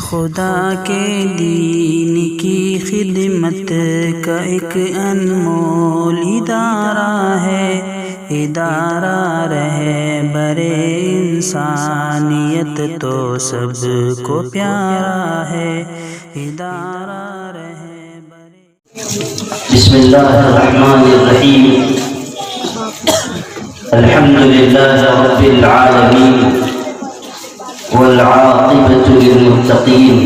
خدا کے دین کی خدمت کا ایک انمول ادارہ رہبر انسانیت تو سب کو پیارا ہے ادارہ رہبر۔ بسم اللہ الرحمن الرحیم، الحمد للہ رب العالمین والعاقبۃ للمتقین،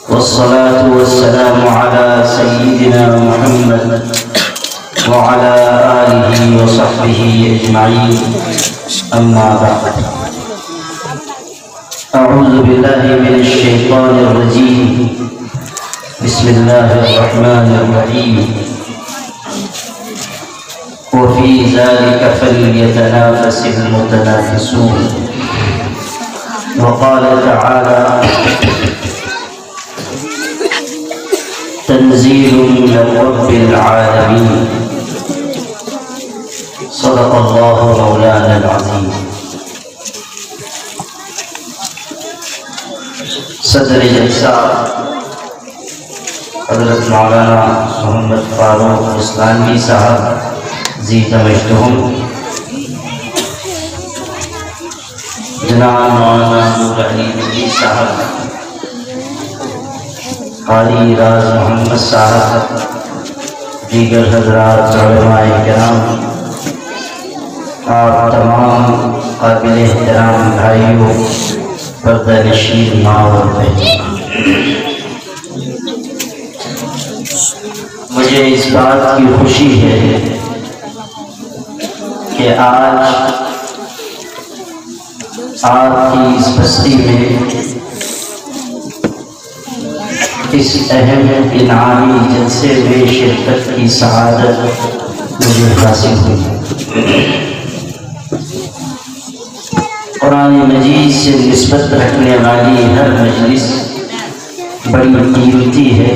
والصلاة والسلام على سیدنا محمد وعلى آلہ وصحبہ اجمعین، اما بعد۔ اعوذ باللہ من الشیطان الرجیم، بسم اللہ الرحمن الرحیم، وفی ذلک فلیتنافس المتنافسون، وقال تعالی تنزیل من رب العالمین، صدق اللہ مولانا العظیم۔ صدر جلسہ حضرت مولانا محمد فاروق اسلامی صاحب زی تمجدہم، جناب مولانا نور علی نبی صاحب، قاری راز محمد صاحب، دیگر حضرات علماء کرام اور تمام قابل احترام بھائیوں، پردہ نشین ماں اور بہنیں، مجھے اس بات کی خوشی ہے کہ آج آپ کی اس بستی میں اس اہم انعامی جلسے میں شرکت کی سعادت مجھے حاصل ہوئی۔ قرآن مجید سے نسبت رکھنے والی ہر مجلس بڑی قیمتی ہے،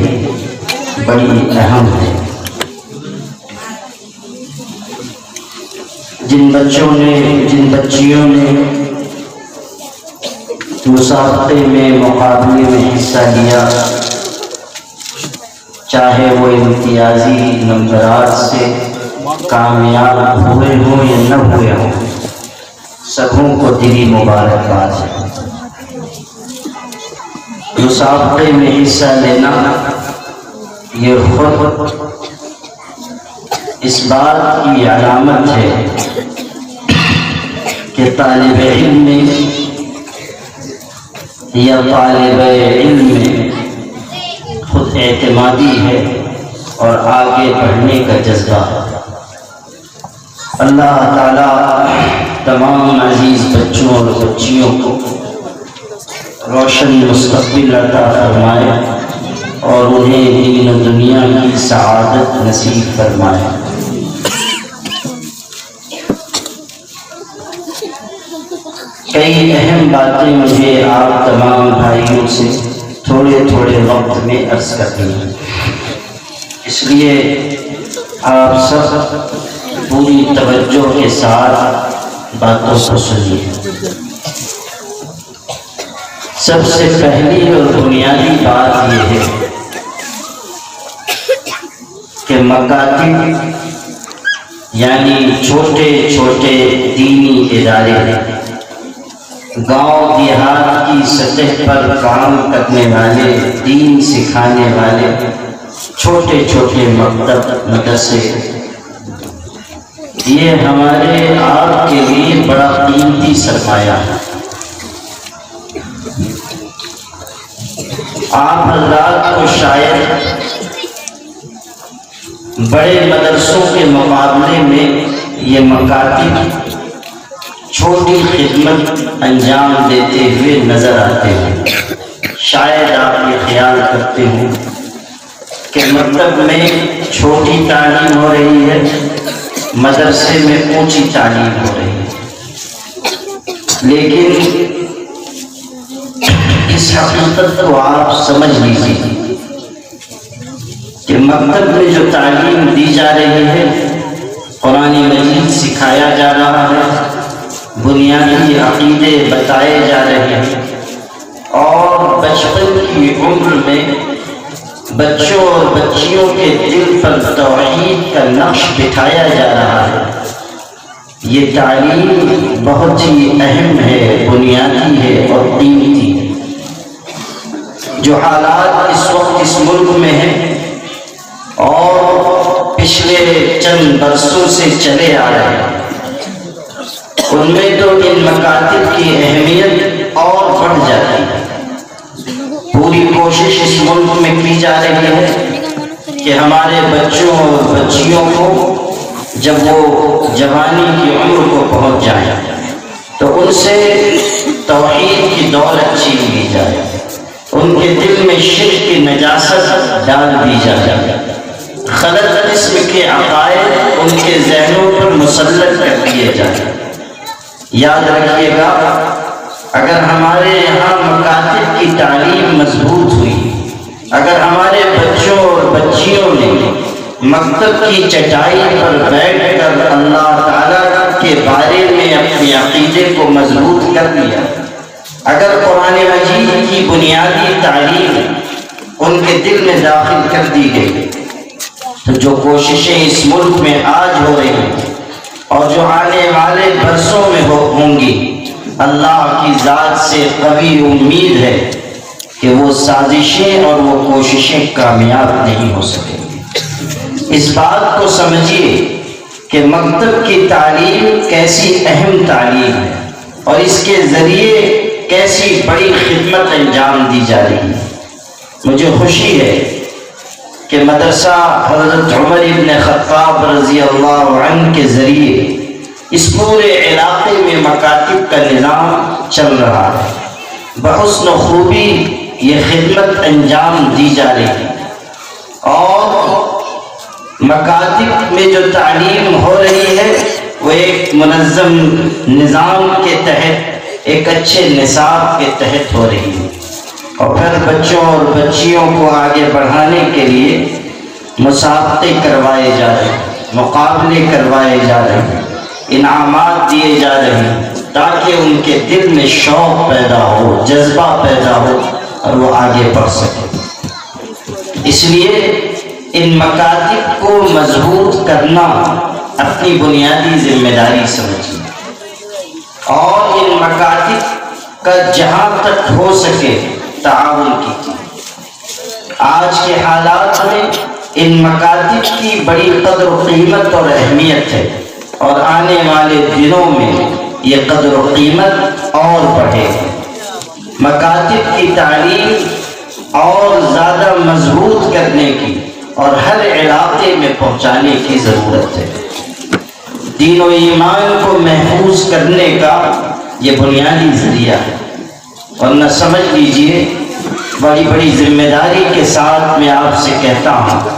بڑی اہم ہے۔ جن بچیوں نے مسابقے میں مقابلے میں حصہ لیا، چاہے وہ امتیازی نمبرات سے کامیاب ہوئے ہوں یا نہ ہوئے ہوں، سبوں کو دلی مبارکباد ہے۔ مسابقے میں حصہ لینا یہ خود اس بات کی علامت ہے کہ طالب علم میں یا طالب علم میں خود اعتمادی ہے اور آگے بڑھنے کا جذبہ ہے۔ اللہ تعالیٰ تمام عزیز بچوں اور بچیوں کو روشن مستقبل عطا فرمائے اور انہیں دین و دنیا کی سعادت نصیب فرمائے۔ کئی اہم باتیں مجھے آپ تمام بھائیوں سے تھوڑے وقت میں عرض کرنی ہیں، اس لیے آپ سب پوری توجہ کے ساتھ باتوں کو سنیے۔ سب سے پہلی اور بنیادی بات یہ ہے کہ مکاتب یعنی چھوٹے دینی ادارے، گاؤں دیہات کی سطح پر کام کرنے والے، دین سکھانے والے چھوٹے مکتب مدرسے، یہ ہمارے آپ کے لیے بڑا قیمتی سرمایہ ہے۔ آپ حضرات کو شاید بڑے مدرسوں کے مقابلے میں یہ مکاتب چھوٹی خدمت انجام دیتے ہوئے نظر آتے ہیں۔ شاید آپ یہ خیال کرتے ہوں کہ مکتب میں چھوٹی تعلیم ہو رہی ہے، مدرسے میں اونچی تعلیم ہو رہی ہے، لیکن اس حقیقت کو آپ سمجھ لیجیے کہ مکتب میں جو تعلیم دی جا رہی ہے، قرآن مجید سکھایا جا رہا ہے، بنیادی عقیدے بتائے جا رہے ہیں، اور عمر میں بچوں اور بچیوں کے دل پر توحید کا نقش بٹھایا جا رہا ہے۔ یہ تعلیم بہت ہی اہم ہے، بنیادی ہے اور قیمتی ہے۔ جو حالات اس وقت اس ملک میں ہیں اور پچھلے چند برسوں سے چلے آ رہے ہیں، ان میں تو ان مکاتب کی اہمیت اور بڑھ جاتی ہے۔ پوری کوشش اس ملک میں کی جا رہی ہے کہ ہمارے بچوں اور بچیوں کو جب وہ جوانی کی عمر کو پہنچ جائیں تو ان سے توحید کی دولت چھین لی جائے، ان کے دل میں شرک کی نجاست ڈال دی جائے، غلط قسم کے عقائد ان کے ذہنوں پر مسلط کر دیے جائیں۔ یاد رکھیے گا، اگر ہمارے یہاں مکاتب کی تعلیم مضبوط ہوئی، اگر ہمارے بچوں اور بچیوں نے مکتب کی چٹائی پر بیٹھ کر اللہ تعالیٰ کے بارے میں اپنے عقیدے کو مضبوط کر لیا، اگر قرآن مجید کی بنیادی تعلیم ان کے دل میں داخل کر دی گئی، تو جو کوششیں اس ملک میں آج ہو رہی ہیں اور جو آنے والے برسوں میں ہوں گی، اللہ کی ذات سے قوی امید ہے کہ وہ سازشیں اور وہ کوششیں کامیاب نہیں ہو سکیں گی۔ اس بات کو سمجھیے کہ مکتب کی تعلیم کیسی اہم تعلیم ہے اور اس کے ذریعے کیسی بڑی خدمت انجام دی جا رہی ہے۔ مجھے خوشی ہے کہ مدرسہ حضرت عمر ابن خطاب رضی اللہ عنہ کے ذریعے اس پورے علاقے میں مکاتب کا نظام چل رہا ہے۔ بحسن و خوبی یہ خدمت انجام دی جا رہی ہے اور مکاتب میں جو تعلیم ہو رہی ہے وہ ایک منظم نظام کے تحت، ایک اچھے نصاب کے تحت ہو رہی ہے، اور پھر بچوں اور بچیوں کو آگے بڑھانے کے لیے مسابقے کروائے جا رہے ہیں، مقابلے کروائے جا رہے ہیں، انعامات دیے جا رہے ہیں، تاکہ ان کے دل میں شوق پیدا ہو، جذبہ پیدا ہو اور وہ آگے بڑھ سکے۔ اس لیے ان مکاتب کو مضبوط کرنا اپنی بنیادی ذمہ داری سمجھیے، اور ان مکاتب کا جہاں تک ہو سکے تعاون کیجیے۔ آج کے حالات میں ان مکاتب کی بڑی قدر و قیمت اور اہمیت ہے، اور آنے والے دنوں میں یہ قدر و قیمت اور بڑھے گی۔ مکاتب کی تعلیم اور زیادہ مضبوط کرنے کی اور ہر علاقے میں پہنچانے کی ضرورت ہے۔ دین و ایمان کو محفوظ کرنے کا یہ بنیادی ذریعہ ہے، ورنہ سمجھ لیجئے بڑی بڑی ذمہ داری کے ساتھ میں آپ سے کہتا ہوں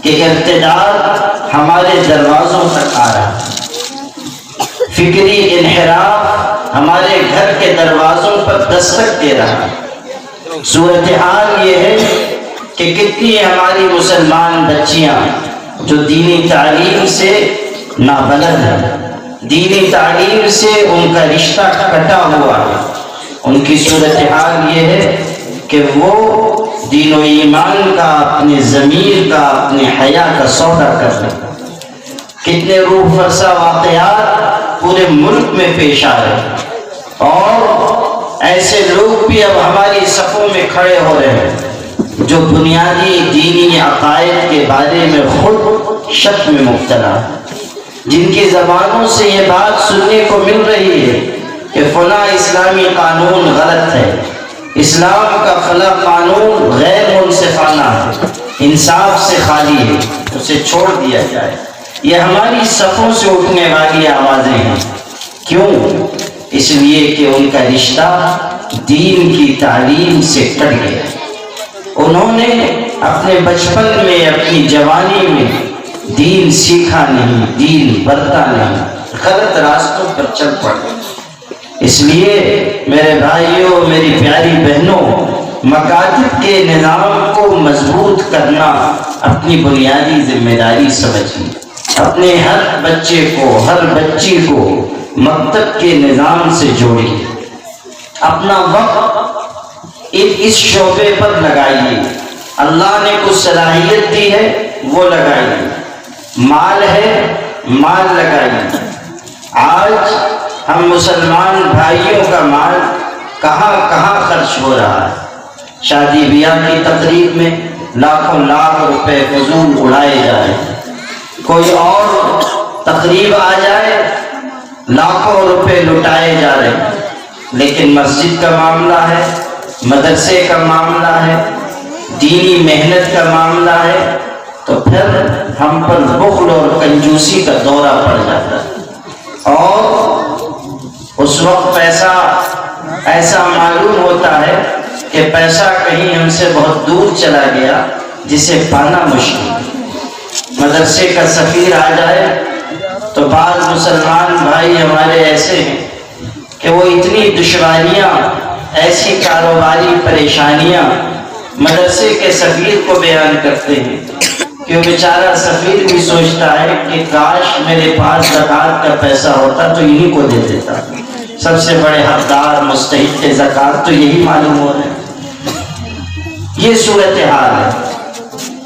کہ ارتداد ہمارے دروازوں تک آ رہا ہے، فکری انحراف ہمارے گھر کے دروازوں پر دستک دے رہا ہے۔ صورتحال یہ ہے کہ کتنی ہماری مسلمان بچیاں جو دینی تعلیم سے نابلد ہیں، دینی تعلیم سے ان کا رشتہ کٹا ہوا ہے، ان کی صورتحال یہ ہے کہ وہ دین و ایمان کا، اپنے ضمیر کا، اپنے حیا کا سودا کر رہے ہیں۔ کتنے روح فرسا واقعات پورے ملک میں پیش آ رہے ہیں، اور ایسے لوگ بھی اب ہماری صفوں میں کھڑے ہو رہے ہیں جو بنیادی دینی عقائد کے بارے میں خود شک میں مبتلا ہیں، جن کی زبانوں سے یہ بات سننے کو مل رہی ہے کہ فلاں اسلامی قانون غلط ہے، اسلام کا فلاں قانون غیر منصفانہ ہے، انصاف سے خالی ہے، اسے چھوڑ دیا جائے۔ یہ ہماری صفوں سے اٹھنے والی آوازیں ہیں۔ کیوں؟ اس لیے کہ ان کا رشتہ دین کی تعلیم سے کٹ گیا۔ انہوں نے اپنے بچپن میں، اپنی جوانی میں دین سیکھا نہیں، دین برتا نہیں، غلط راستوں پر چل پڑے۔ اس لیے میرے بھائیوں، میری پیاری بہنوں، مکاتب کے نظام کو مضبوط کرنا اپنی بنیادی ذمہ داری سمجھیے۔ اپنے ہر بچے کو، ہر بچی کو مکتب کے نظام سے جوڑیے۔ اپنا وقت ان اس شعبے پر لگائیے، اللہ نے کچھ صلاحیت دی ہے وہ لگائیے، مال ہے مال لگائیے۔ آج ہم مسلمان بھائیوں کا مال کہاں کہاں خرچ ہو رہا ہے، شادی بیاہ کی تقریب میں لاکھوں لاکھ روپے فضول اڑائے جا رہے ہیں، کوئی اور تقریب آ جائے لاکھوں روپے لٹائے جا رہے ہیں، لیکن مسجد کا معاملہ ہے، مدرسے کا معاملہ ہے، دینی محنت کا معاملہ ہے تو پھر ہم پر بخل اور کنجوسی کا دورہ پڑ جاتا ہے، اور اس وقت پیسہ ایسا معلوم ہوتا ہے کہ پیسہ کہیں ہم سے بہت دور چلا گیا جسے پانا مشکل ہے۔ مدرسے کا سفیر آ جائے تو بعض مسلمان بھائی ہمارے ایسے ہیں کہ وہ اتنی دشواریاں، ایسی کاروباری پریشانیاں مدرسے کے سفیر کو بیان کرتے ہیں کہ وہ بیچارہ سفیر بھی سوچتا ہے کہ کاش میرے پاس زکوٰۃ کا پیسہ ہوتا تو انہی کو دے دیتا، سب سے بڑے حقدار مستحق زکوٰۃ تو یہی معلوم ہو رہے ہیں۔ یہ صورتحال ہے۔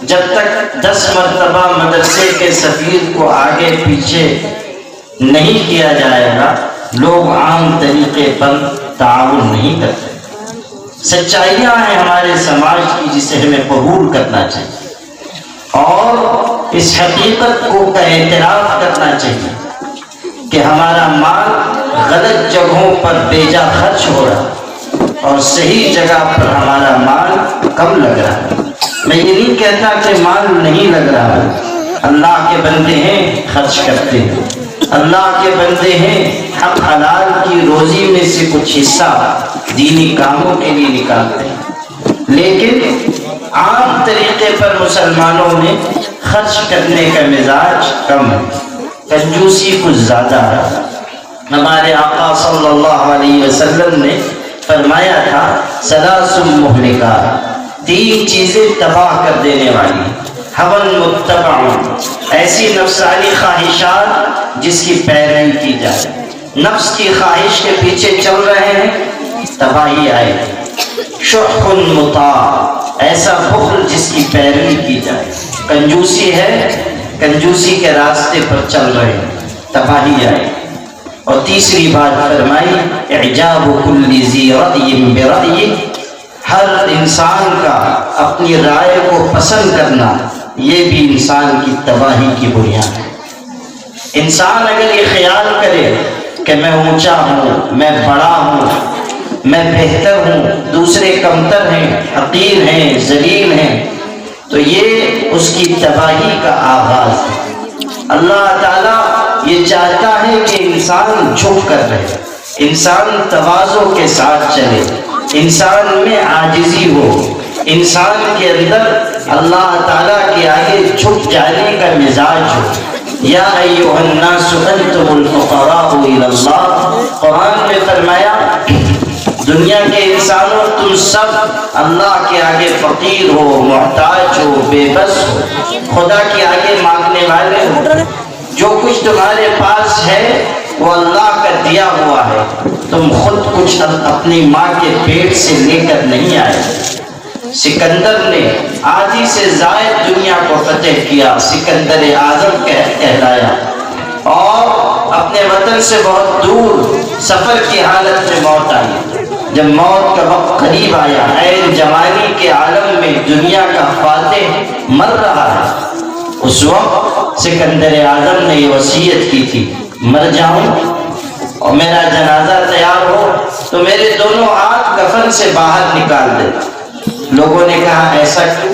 جب تک 10 مرتبہ مدرسے کے سفیر کو آگے پیچھے نہیں کیا جائے گا، لوگ عام طریقے پر تعاون نہیں کرتے۔ سچائیاں ہیں ہمارے سماج کی جسے ہمیں قبول کرنا چاہیے اور اس حقیقت کو کا اعتراف کرنا چاہیے کہ ہمارا مال غلط جگہوں پر بے جا خرچ ہو رہا اور صحیح جگہ پر ہمارا مال کم لگ رہا ہے۔ میں یہ نہیں کہتا کہ مال نہیں لگ رہا ہے، اللہ کے بندے ہیں خرچ کرتے ہیں، اللہ کے بندے ہیں حق حلال کی روزی میں سے کچھ حصہ دینی کاموں کے لیے نکالتے ہیں، لیکن عام طریقے پر مسلمانوں میں خرچ کرنے کا مزاج کم ہے، کنجوسی کچھ زیادہ ہے۔ ہمارے آقا صلی اللہ علیہ وسلم نے فرمایا تھا ثلاث مہلکات، 3 چیزیں تباہ کر دینے والی، حول متبع، ایسی نفسانی خواہشات جس کی پیروی کی جائے، نفس کی خواہش کے پیچھے چل رہے ہیں تباہی آئے گی، شح مطاع، ایسا بخل جس کی پیروی کی جائے، کنجوسی ہے کنجوسی کے راستے پر چل رہے ہیں تباہی آئے گی۔ اور تیسری بات فرمائی اعجاب کل ذی رأی برأیہ، ہر انسان کا اپنی رائے کو پسند کرنا یہ بھی انسان کی تباہی کی بنیاد ہے۔ انسان اگر یہ خیال کرے کہ میں اونچا ہوں، میں بڑا ہوں، میں بہتر ہوں، دوسرے کمتر ہیں، حقیر ہیں، ذلیل ہیں، تو یہ اس کی تباہی کا آغاز ہے۔ اللہ تعالیٰ یہ چاہتا ہے کہ انسان جھک کر رہے، انسان تواضع کے ساتھ چلے، انسان میں عاجزی ہو، انسان کے اندر اللہ تعالیٰ کے آگے جھک جانے کا مزاج ہو۔ یا ایھا الناس انتم الفقراء الی اللہ، قرآن میں فرمایا دنیا کے انسانوں تم سب اللہ کے آگے فقیر ہو، محتاج ہو، بے بس ہو، خدا کے آگے مانگنے والے ہو۔ جو کچھ تمہارے پاس ہے وہ اللہ کا دیا ہوا ہے، تم خود کچھ اپنی ماں کے پیٹ سے لے کر نہیں آئے۔ سکندر نے آدھی سے زائد دنیا کو فتح کیا، سکندر اعظم کہلایا، اور اپنے وطن سے بہت دور سفر کی حالت میں موت آئی۔ جب موت کا وقت قریب آیا، عین جوانی کے عالم میں دنیا کا فاتح مر رہا ہے، اس وقت سکندر اعظم نے یہ وصیت کی تھی مر جاؤں اور میرا جنازہ تیار ہو تو میرے دونوں ہاتھ کفن سے باہر نکال دے۔ لوگوں نے کہا ایسا کیوں؟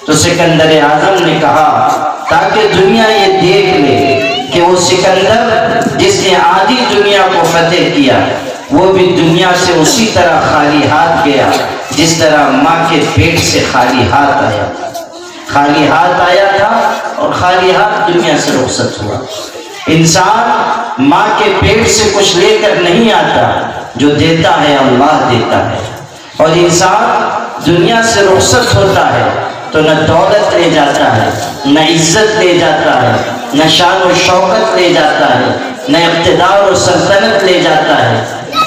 تو سکندر اعظم نے کہا تاکہ دنیا یہ دیکھ لے کہ وہ سکندر جس نے آدھی دنیا کو فتح کیا وہ بھی دنیا سے اسی طرح خالی ہاتھ گیا جس طرح ماں کے پیٹ سے خالی ہاتھ آیا، خالی ہاتھ آیا تھا اور خالی ہاتھ دنیا سے رخصت ہوا۔ انسان ماں کے پیٹ سے کچھ لے کر نہیں آتا، جو دیتا ہے اللہ دیتا ہے، اور انسان دنیا سے رخصت ہوتا ہے تو نہ دولت لے جاتا ہے، نہ عزت لے جاتا ہے، نہ شان و شوکت لے جاتا ہے، نہ اقتدار و سلطنت لے جاتا ہے۔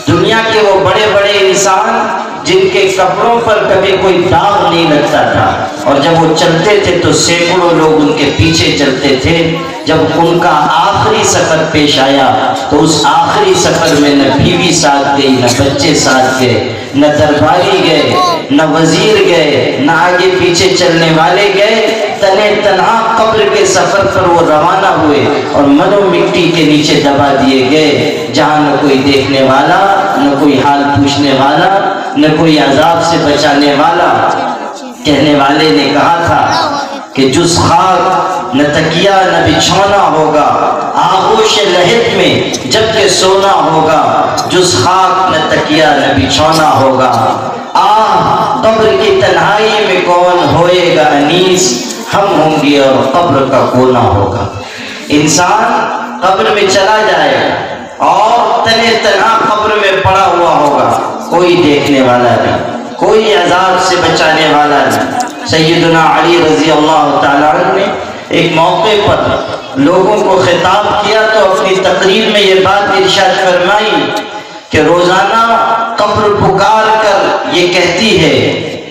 دنیا کے وہ بڑے بڑے انسان جن کے کپڑوں پر کبھی کوئی داغ نہیں لگتا تھا، اور جب وہ چلتے تھے تو سینکڑوں لوگ ان کے پیچھے چلتے تھے۔ جب ان کا آخری سفر پیش آیا تو اس آخری سفر میں نہ بیوی ساتھ گئی، نہ بچے ساتھ گئے، نہ درباری گئے، نہ وزیر گئے، نہ آگے پیچھے چلنے والے گئے، تنے تنہا قبر کے سفر پر وہ روانہ ہوئے اور منو مٹی کے نیچے دبا دیے گئے، جہاں نہ کوئی دیکھنے والا، نہ کوئی حال پوچھنے والا، نہ کوئی عذاب سے بچانے والا۔ کہنے والے نے کہا تھا کہ جز خاک نہ تکیہ نہ بچھونا ہوگا، آغوش لحد میں جب کہ سونا ہوگا، جز خاک نہ تکیہ نہ بچھونا ہوگا۔ آہ قبر کی تنہائی میں کون ہوئے گا انیس، ہم ہوں گے اور قبر کا کونا ہوگا۔ انسان قبر میں چلا جائے اور تنے تنہا قبر میں پڑا ہوا ہوگا، کوئی دیکھنے والا نہیں، کوئی عذاب سے بچانے والا نہیں۔ سیدنا علی رضی اللہ تعالیٰ عنہ نے ایک موقع پر لوگوں کو خطاب کیا تو اپنی تقریر میں یہ بات ارشاد فرمائی کہ روزانہ قبر پکار کر یہ کہتی ہے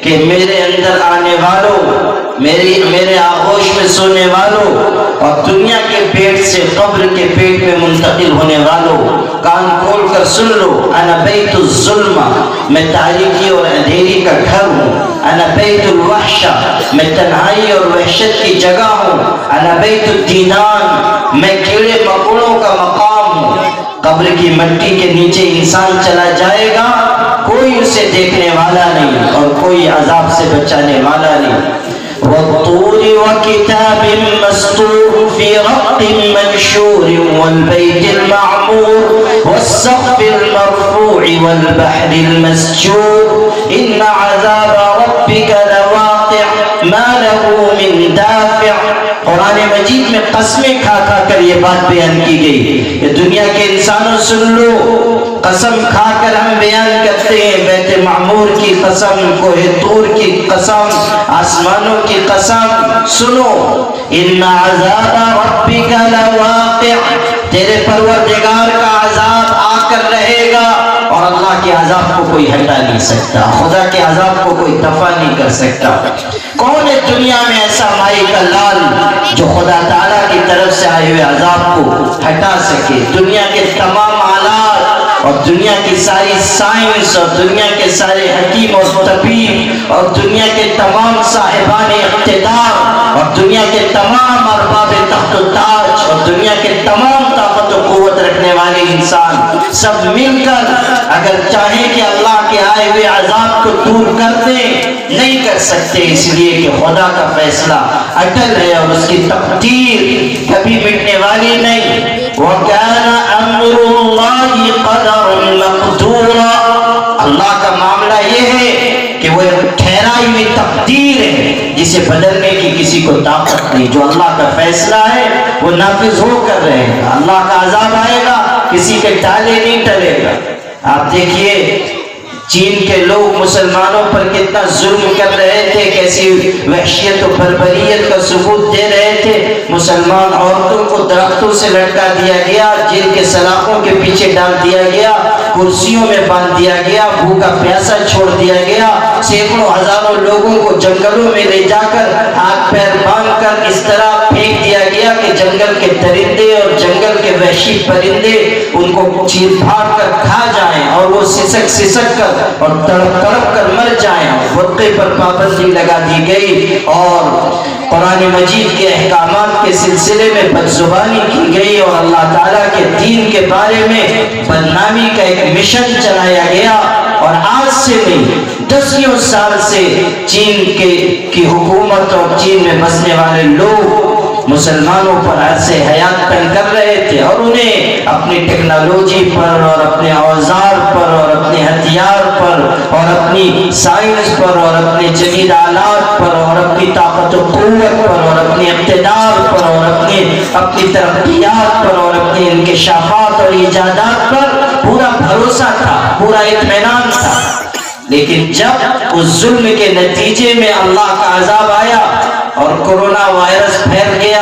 کہ میرے اندر آنے والوں، میرے آغوش میں سونے والوں، اور دنیا کے پیٹ سے قبر کے پیٹ میں منتقل ہونے والوں، کان کھول کر سن لو، انا بیت الظلمہ، میں تاریکی اور اندھیری کا گھر ہوں، انا بیت الوحشہ، میں تنہائی اور وحشت کی جگہ ہوں، انا بیت الدینان، میں کیڑے مکوڑوں کا مقام ہوں۔ قبر کی مٹی کے نیچے انسان چلا جائے گا، کوئی اسے دیکھنے والا نہیں اور کوئی عذاب سے بچانے والا نہیں۔ والطور وكتاب مسطور في رق منشور والبيت المعمور والسقف المرفوع والبحر المسجور إن عذاب ربك لواقع ما له من دافع۔ قرآن مجید میں قسمیں کھا کھا کر یہ بات بیان کی گئی۔ یہ دنیا کے انسانوں سن لو، قسم کھا کر ہم بیان کرتے ہیں، بیت معمور کی قسم، کوہ طور کی قسم، آسمانوں کی قسم، سنو، ان عذاب ربک لواقع، تیرے پروردگار کا عذاب آ کر رہے گا، اور اللہ کے عذاب کو کوئی ہٹا نہیں سکتا، خدا کے عذاب کو کوئی دفع نہیں کر سکتا۔ کون ہے دنیا میں ایسا مائی کا لال جو خدا تعالیٰ کی طرف سے آئے ہوئے عذاب کو ہٹا سکے؟ دنیا کے تمام آلات اور دنیا کی ساری سائنس اور دنیا کے سارے حکیم اور طبیب اور دنیا کے تمام صاحبان اقتدار اور دنیا کے تمام ارباب تخت و تاج اور دنیا کے تمام طاقت و قوت رکھنے والے انسان سب مل کر اگر چاہیں کہ اللہ کے آئے ہوئے عذاب کو دور کر دیں، نہیں کر سکتے، اس لیے کہ خدا کا فیصلہ اٹل ہے اور اس کی تقدیر کبھی مٹنے والی نہیں۔ وَكَانَ أَمْرُ اللَّهِ قَدَرًا مَقْدُورًا، اللہ کا معاملہ یہ ہے کہ وہ ٹھہرائی ہوئی تقدیر ہے جسے بدلنے کی کسی کو طاقت نہیں۔ جو اللہ کا فیصلہ ہے وہ نافذ ہو کر رہے گا۔ اللہ کا عذاب آئے گا، کسی کے ٹالے نہیں ٹلے گا۔ آپ دیکھیے چین کے لوگ مسلمانوں پر کتنا ظلم کر رہے تھے، کیسی وحشیت و بربریت کا ثبوت دے رہے تھے۔ مسلمان عورتوں کو درختوں سے لٹکا دیا گیا، جیل کے سلاخوں کے پیچھے ڈال دیا گیا، کرسیوں میں باندھ دیا گیا، بھوکا پیاسا چھوڑ دیا گیا، سینکڑوں ہزاروں لوگوں کو جنگلوں میں لے جا کر ہاتھ پیر باندھ کر اس طرح پھینک دیا گیا کہ جنگل کے درندے اور جنگل کے وحشی پرندے ان کو چیر پھاڑ کر کھا جائیں اور وہ سسک سسک کر اور تڑپ تڑپ کر مر جائیں۔ برقعے پر پابندی لگا دی گئی اور قرآن مجید کے احکامات کے سلسلے میں بدزبانی کی گئی اور اللہ تعالیٰ کے دین کے بارے میں بدنامی کا ایک مشن چلایا گیا۔ اور آج سے نہیں، دسیوں سال سے چین کی حکومت اور چین میں بسنے والے لوگ مسلمانوں پر عرص حیات تنگ کر رہے تھے اور انہیں اپنی ٹیکنالوجی پر اور اپنے اوزار پر اور اپنے ہتھیار پر اور اپنی سائنس پر اور اپنے جدید آلات پر اور اپنی طاقت و قوت پر اور اپنے اقتدار پر اور اپنی ترقیات پر اور اپنی انکشافات اور ایجادات پر پورا بھروسہ تھا، پورا اطمینان تھا۔ لیکن جب اس ظلم کے نتیجے میں اللہ کا عذاب آیا اور کورونا وائرس پھیل گیا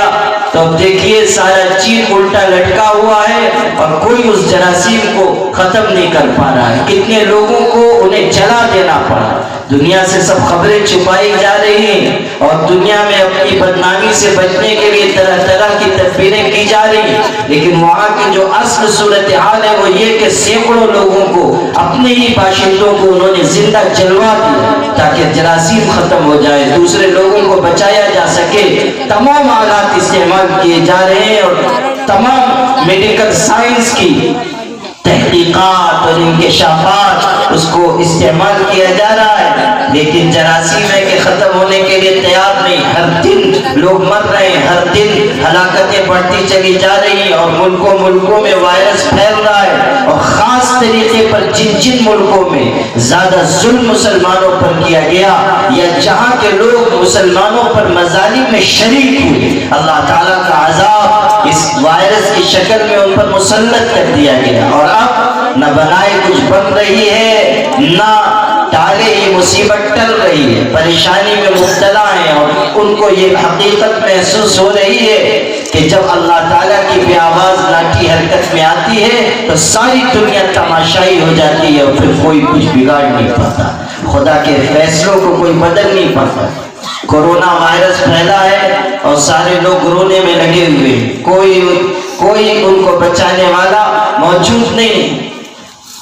تو تو اب دیکھیے سارا چین الٹا لٹکا ہوا ہے اور کوئی اس جراثیم کو ختم نہیں کر پا رہا ہے. کتنے لوگوں کو انہیں جلا دینا پڑا. دنیا سے سب خبریں چھپائی جا رہی ہیں اور دنیا میں اپنی بدنامی سے بچنے کے لیے طرح طرح کی تدبیریں کی جا رہی ہیں. لیکن وہاں کی جو اصل صورتحال ہے وہ یہ کہ سینکڑوں لوگوں کو, اپنے ہی باشندوں کو انہوں نے زندہ جلوا دیا تاکہ جراثیم ختم ہو جائے, دوسرے لوگوں کو بچایا جا سکے. تمام آلات استعمال کیے جا رہے ہیں اور تمام میڈیکل سائنس کی تحقیقات اور انکشافات اس کو استعمال کیا جا رہا ہے, لیکن جراثیم ہے کہ ختم ہونے کے لیے تیار نہیں. ہر دن لوگ مر رہے ہیں, ہر دن ہلاکتیں بڑھتی چلی جا رہی ہیں اور ملکوں میں وائرس پھیل رہا ہے. اور خاص طریقے پر جن ملکوں میں زیادہ ظلم مسلمانوں پر کیا گیا یا جہاں کے لوگ مسلمانوں پر مظالم میں شریک ہوئے, اللہ تعالیٰ کا عذاب اس وائرس کی شکل میں ان پر مسلط کر دیا گیا. اور اب نہ بنائے کچھ بن رہی ہے, نہ ٹالے یہ مصیبت ٹل رہی ہے. پریشانی میں مبتلا ہیں اور ان کو یہ حقیقت محسوس ہو رہی ہے کہ جب اللہ تعالیٰ کی بے آواز لاٹھی حرکت میں آتی ہے تو ساری دنیا تماشائی ہو جاتی ہے اور پھر کوئی کچھ بگاڑ نہیں پاتا, خدا کے فیصلوں کو کوئی بدل نہیں پاتا. کورونا وائرس پھیلا ہے اور سارے لوگ رونے میں لگے ہوئے ہیں, کوئی ان کو بچانے والا موجود نہیں.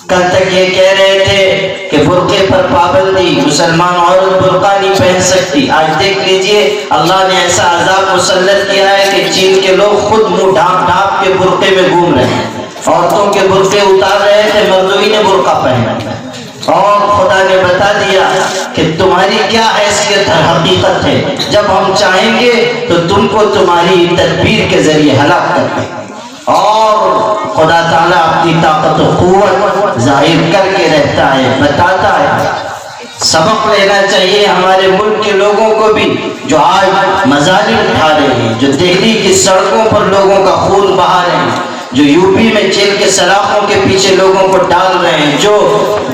کل تک یہ کہہ رہے تھے کہ برقعے پر پابندی, مسلمان عورت برقع نہیں پہن سکتی. آج دیکھ لیجئے اللہ نے ایسا عذاب مسلط کیا ہے کہ چین کے لوگ خود منہ ڈھانپ ڈھانپ کے برقعے میں گھوم رہے ہیں. عورتوں کے برقعے اتار رہے تھے, مردوں ہی نے برقع پہنا. اور خدا نے بتا دیا کہ تمہاری کیا حیثیت ہے, حقیقت ہے, جب ہم چاہیں گے تو تم کو تمہاری تدبیر کے ذریعے ہلاک کر دیں. اور خدا تعالیٰ اپنی طاقت و قوت ظاہر کر کے رہتا ہے, بتاتا ہے. سبق لینا چاہیے ہمارے ملک کے لوگوں کو بھی جو آج مظالم اٹھا رہے ہیں, جو دہلی کی سڑکوں پر لوگوں کا خون بہا رہے ہیں, جو یو پی میں جیل کے سلاخوں کے پیچھے لوگوں کو ڈال رہے ہیں, جو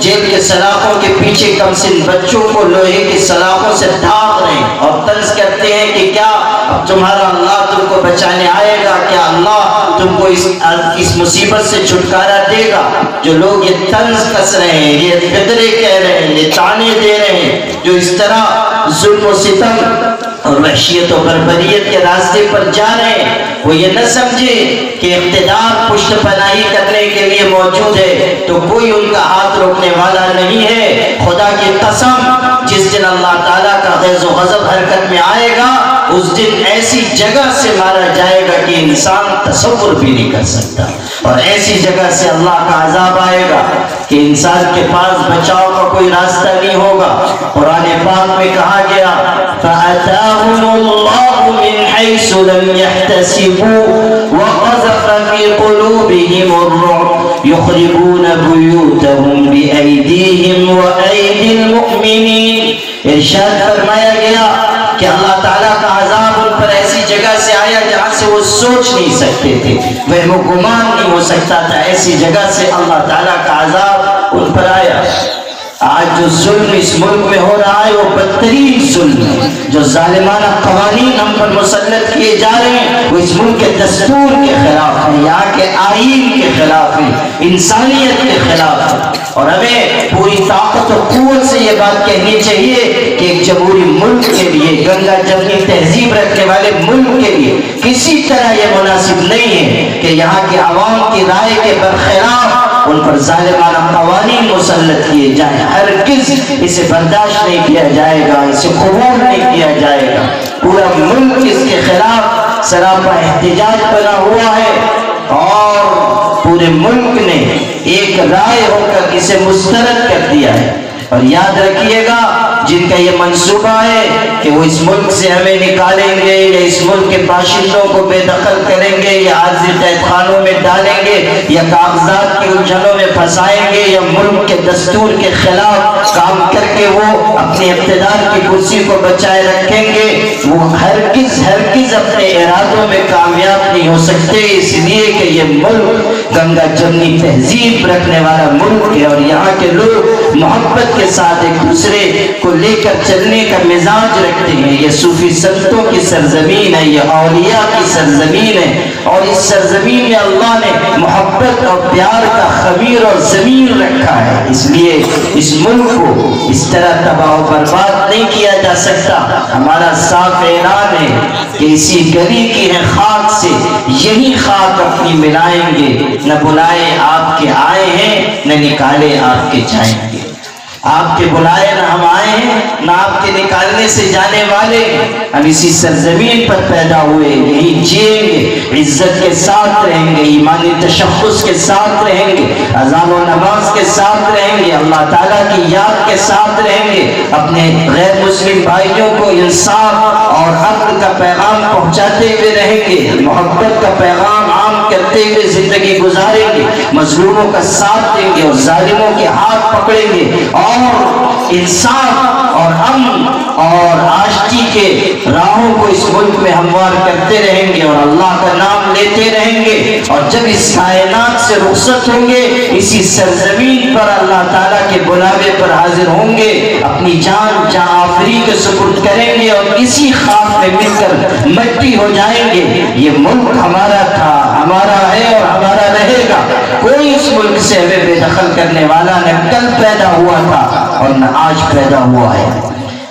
جیل کے سلاخوں کے پیچھے کمسن بچوں کو لوہے کی سلاخوں سے ڈھانپ رہے ہیں اور طنز کرتے ہیں کہ کیا اب تمہارا اللہ تم کو بچانے آئے گا, کیا اللہ تم کو اس مصیبت سے چھٹکارا دے گا. جو لوگ یہ طنز کس رہے ہیں, یہ فطرے کہہ رہے ہیں, یہ تانے دے رہے ہیں, جو اس طرح ظلم و ستم اور وحشیت و بربریت کے راستے پر جا رہے ہیں, وہ یہ نہ سمجھے کہ اقتدار پشت پناہی کرنے کے لیے موجود ہے تو کوئی ان کا ہاتھ روکنے والا نہیں ہے. خدا کی قسم, جس دن اللہ تعالیٰ کا غیظ و غضب حرکت میں آئے گا اس دن ایسی جگہ سے مارا جائے گا کہ انسان تصور بھی نہیں کر سکتا, اور ایسی جگہ سے اللہ کا عذاب آئے گا کہ انسان کے پاس بچاؤ کا کوئی راستہ نہیں ہوگا. قرآن پاک میں کہا گیا فَأَتَاهُمُ اللَّهُ مِنْ حَيْثُ لَمْ يَحْتَسِبُوا وَقَذَفَ فِي قُلُوبِهِمُ الرُّعْبَ يُخْرِبُونَ بُيُوتَهُمْ بِأَيْدِيهِمْ وَأَيْدِي الْمُؤْمِنِينَ. ارشاد فرمایا گیا کہ اللہ تعالیٰ کا عذاب ان پر ایسی جگہ سے آیا جہاں سے وہ سوچ نہیں سکتے تھے, وہ گمان نہیں ہو سکتا تھا. ایسی جگہ سے اللہ تعالیٰ کا عذاب ان پر آیا. آج جو ظلم اس ملک میں ہو رہا ہے وہ بدترین ظلم ہے. جو ظالمانہ قوانین ہم پر مسلط کیے جا رہے ہیں وہ اس ملک کے دستور کے خلاف ہیں, یہاں کے آئین کے خلاف ہیں, انسانیت کے خلاف ہیں. اور ہمیں پوری طاقت و قوت سے یہ بات کہنی چاہیے کہ ایک جمہوری ملک کے لیے, گنگا جمنی تہذیب رکھنے والے ملک کے لیے کسی طرح یہ مناسب نہیں ہے کہ یہاں کے عوام کی رائے کے برخلاف ان پر ظالمانہ قوانین مسلط کیے جائیں. ہرگز اسے برداشت نہیں کیا جائے گا, اسے قبول نہیں کیا جائے گا. پورا ملک اس کے خلاف سراپا احتجاج بنا ہوا ہے اور پورے ملک نے ایک رائے ہو کر اسے مسترد کر دیا ہے. اور یاد رکھیے گا جن کا یہ منصوبہ ہے کہ وہ اس ملک سے ہمیں نکالیں گے یا اس ملک کے باشندوں کو بے دخل کریں گے یا عارضی قید خانوں میں ڈالیں گے یا کاغذات کی الجھنوں میں پھنسائیں گے یا ملک کے دستور کے خلاف کام کر کے وہ اپنے اقتدار کی کرسی کو بچائے رکھیں گے, وہ ہرگز اپنے ارادوں میں کامیاب نہیں ہو سکتے. اس لیے کہ یہ ملک گنگا جمنی تہذیب رکھنے والا ملک ہے اور یہاں کے لوگ محبت کے ساتھ ایک دوسرے کو لے کر چلنے کا مزاج رکھتے ہیں. یہ صوفی سنتوں کی سرزمین ہے, یہ اولیاء کی سرزمین ہے, اور اس سرزمین میں اللہ نے محبت اور پیار کا خمیر اور زمین رکھا ہے. اس لیے اس ملک کو اس طرح تباہ و برباد نہیں کیا جا سکتا. ہمارا صاف اعلان ہے کہ اسی گلی کی ہے خاک سے یہی خاک اپنی ملائیں گے, نہ بلائے آپ کے آئے ہیں نہ نکالے آپ کے جائیں گے. آپ کے بلائے نہ ہم آئے ہیں, نہ آپ کے نکالنے سے جانے والے. ہم اسی سرزمین پر پیدا ہوئے, یہی جئیں گے, عزت کے ساتھ رہیں گے, ایمانی تشخص کے ساتھ رہیں گے, اذان و نماز کے ساتھ رہیں گے, اللہ تعالیٰ کی یاد کے ساتھ رہیں گے, اپنے غیر مسلم بھائیوں کو انصاف اور عدل کا پیغام پہنچاتے ہوئے رہیں گے, محبت کا پیغام عام کرتے ہوئے زندگی گزاریں گے, مظلوموں کا ساتھ دیں گے اور ظالموں کے ہاتھ پکڑیں گے, اور انصاف اور امن اور آشتی کے راہوں کو اس ملک میں ہموار کرتے رہیں گے, اور اللہ کا نام لیتے رہیں گے. اور جب اس کائنات سے رخصت ہوں گے, اسی سرزمین پر اللہ تعالیٰ کے بلاوے پر حاضر ہوں گے, اپنی جان جہاں آفری کے سپرد کریں گے, اور اسی خاک میں مل کر مٹی ہو جائیں گے. یہ ملک ہمارا تھا, ہمارا ہے اور ہمارا رہے گا. کوئی اس ملک سے ہمیں بے دخل کرنے والا نہ کل پیدا ہوا تھا اور نہ آج پیدا ہوا ہے.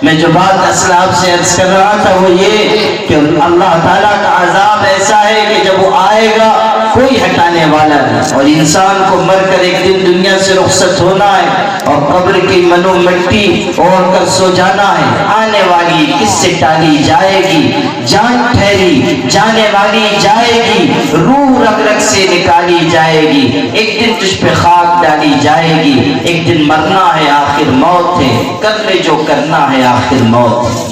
میں جو بات اصل آپ سے عرض کر رہا تھا وہ یہ کہ اللہ تعالیٰ کا عذاب ایسا ہے کہ جب وہ آئے گا کوئی ہٹانے والا نہیں, اور انسان کو مر کر ایک دن دنیا سے رخصت ہونا ہے, اور قبر کی منو مٹی اوڑھ کر سو جانا ہے. آنے والی کس سے ٹالی جائے گی, جان ٹھہری جانے والی جائے گی, روح رگ رگ سے نکالی جائے گی, ایک دن تجھ پہ خاک ڈالی جائے گی, ایک دن مرنا ہے آخر موت ہے, کر لے جو کرنا ہے آخر موت ہے.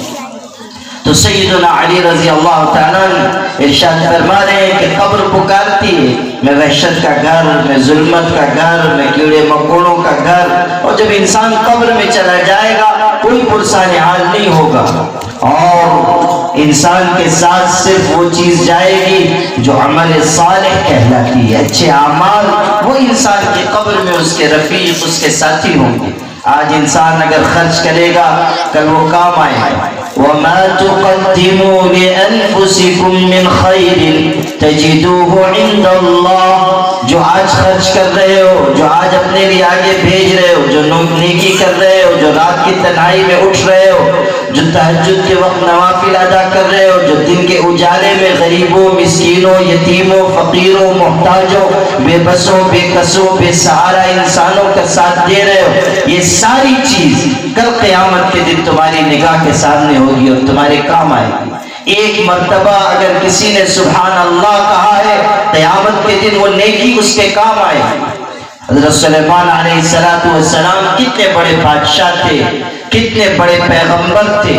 تو سیدنا علی رضی اللہ تعالیٰ ارشاد فرما رہے ہیں کہ قبر پکارتی ہے, میں وحشت کا گھر, میں ظلمت کا گھر, میں کیڑے مکوڑوں کا گھر. اور جب انسان قبر میں چلا جائے گا کوئی پرسان حال نہیں ہوگا, اور انسان کے ساتھ صرف وہ چیز جائے گی جو عمل صالح کہلاتی ہے. اچھے اعمال وہ انسان کی قبر میں اس کے رفیق, اس کے ساتھی ہوں گے. آج انسان اگر خرچ کرے گا کل وہ کام آئے گا. وَمَا تُقَدِّمُوا لِأَنفُسِكُم مِّنْ خَيْرٍ تَجِدُوهُ عِندَ اللَّهِ. جو آج خرچ کر رہے ہو, جو آج اپنے لیے آگے بھیج رہے ہو, جو نیکی کر رہے ہو, جو رات کی تنہائی میں اٹھ رہے ہو, جو تہجد کے وقت نوافل ادا کر رہے ہو, جو دن کے اجالے میں غریبوں, مسکینوں, یتیموں, فقیروں, محتاجوں, بے بسوں, بے کسوں, بے سہارا انسانوں کا ساتھ دے رہے ہو, یہ ساری چیز کل قیامت کے دن تمہاری نگاہ کے سامنے ہوگی اور تمہارے کام آئے گی. ایک مرتبہ اگر کسی نے سبحان اللہ کہا ہے, قیامت کے دن وہ نیکی اس کے کام آئے گی. حضرت سلیمان علیہ السلام کتنے بڑے بادشاہ تھے, کتنے بڑے پیغمبر تھے.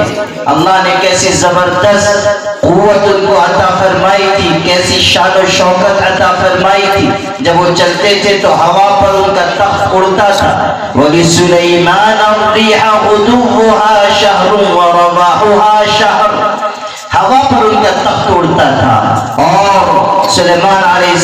اللہ نے کیسی زبردست قوت ان کو عطا فرمائی تھی, کیسی شان و شوکت عطا فرمائی تھی. جب وہ چلتے تھے تو ہوا پر ان کا تخت اڑتا تھا. وَلِسُلَيْمَانَ الرِّيحَ غُدُوُّهَا شَهْرٌ وَرَوَاحُهَا شَهْرٌ. ہوا پر ان کا تخت اڑتا تھا, اور سلیمان علیہ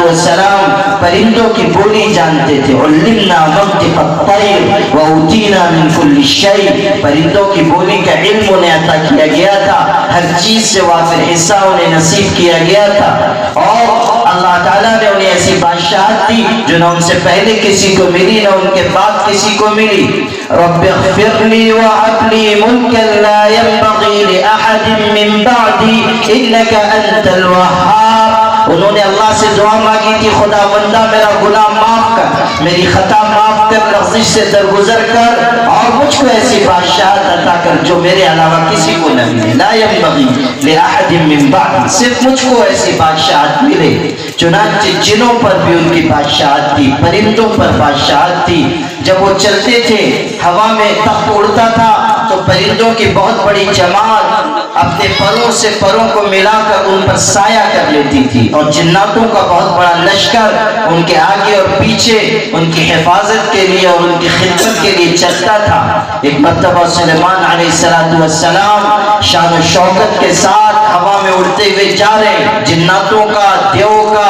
السلام پرندوں کی بولی جانتے تھے. عَلِّمْنَا مَنطِقَ الطَّيْرِ وَأُوتِينَا مِنْ كُلِّ شَيْءٍ. پرندوں کی بولی کا علم انہیں عطا کیا گیا تھا, ہر چیز سے وافر حصہ انہیں نصیب کیا گیا تھا. اور اللہ تعالیٰ نے انہیں ایسی بادشاہت دی جو نہ ان سے پہلے کسی کو ملی نہ ان کے بعد کسی کو ملی. رب اغفر لی وہب لی ملکا لا ينبغی لأحد من بعدی انک انت الوہاب. انہوں نے اللہ سے دعا مانگی تھی, خدا بندہ میرا گناہ معاف کر, میری خطا معاف کر, لغزش سے درگزر کر, اور مجھ کو ایسی بادشاہت عطا کر جو میرے علاوہ کسی کو نہ ملے. لا ينبغی لأحد من بعدی, صرف مجھ کو ایسی بادشاہت ملے. چنانچہ جنوں پر بھی ان کی بادشاہت تھی, پرندوں پر بادشاہت تھی. جب وہ چلتے تھے ہوا میں تخت اڑتا تھا تو پرندوں کی بہت بڑی جماعت اپنے پروں سے پروں کو ملا کر ان پر سایہ کر لیتی تھی, اور جناتوں کا بہت بڑا لشکر ان کے آگے اور پیچھے ان کی حفاظت کے لیے اور ان کی خدمت کے لیے چلتا تھا. ایک مرتبہ سلیمان علیہ السلام شان و شوکت کے ساتھ ہوا میں اڑتے ہوئے جا رہے, جناتوں کا, دیووں کا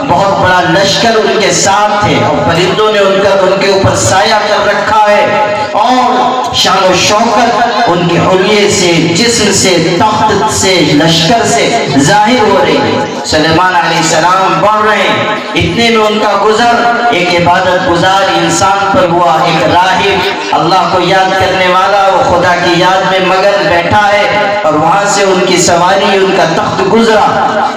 بہت بڑا لشکر ان کے ساتھ ہے, اور پرندوں نے ان کے اوپر سایہ کر رکھا ہے, اور شان و شوکت ان کے حلیے سے، جسم سے، تخت سے، لشکر سے ظاہر ہو رہی ہے۔ سلیمان علیہ السلام بڑھ رہے ہیں، اتنے میں ان کا گزر ایک عبادت گزار انسان پر ہوا، ایک راہب اللہ کو یاد کرنے والا، وہ خدا کی یاد میں مگن بیٹھا ہے، اور وہاں سے ان کی سواری، ان کا تخت گزرا۔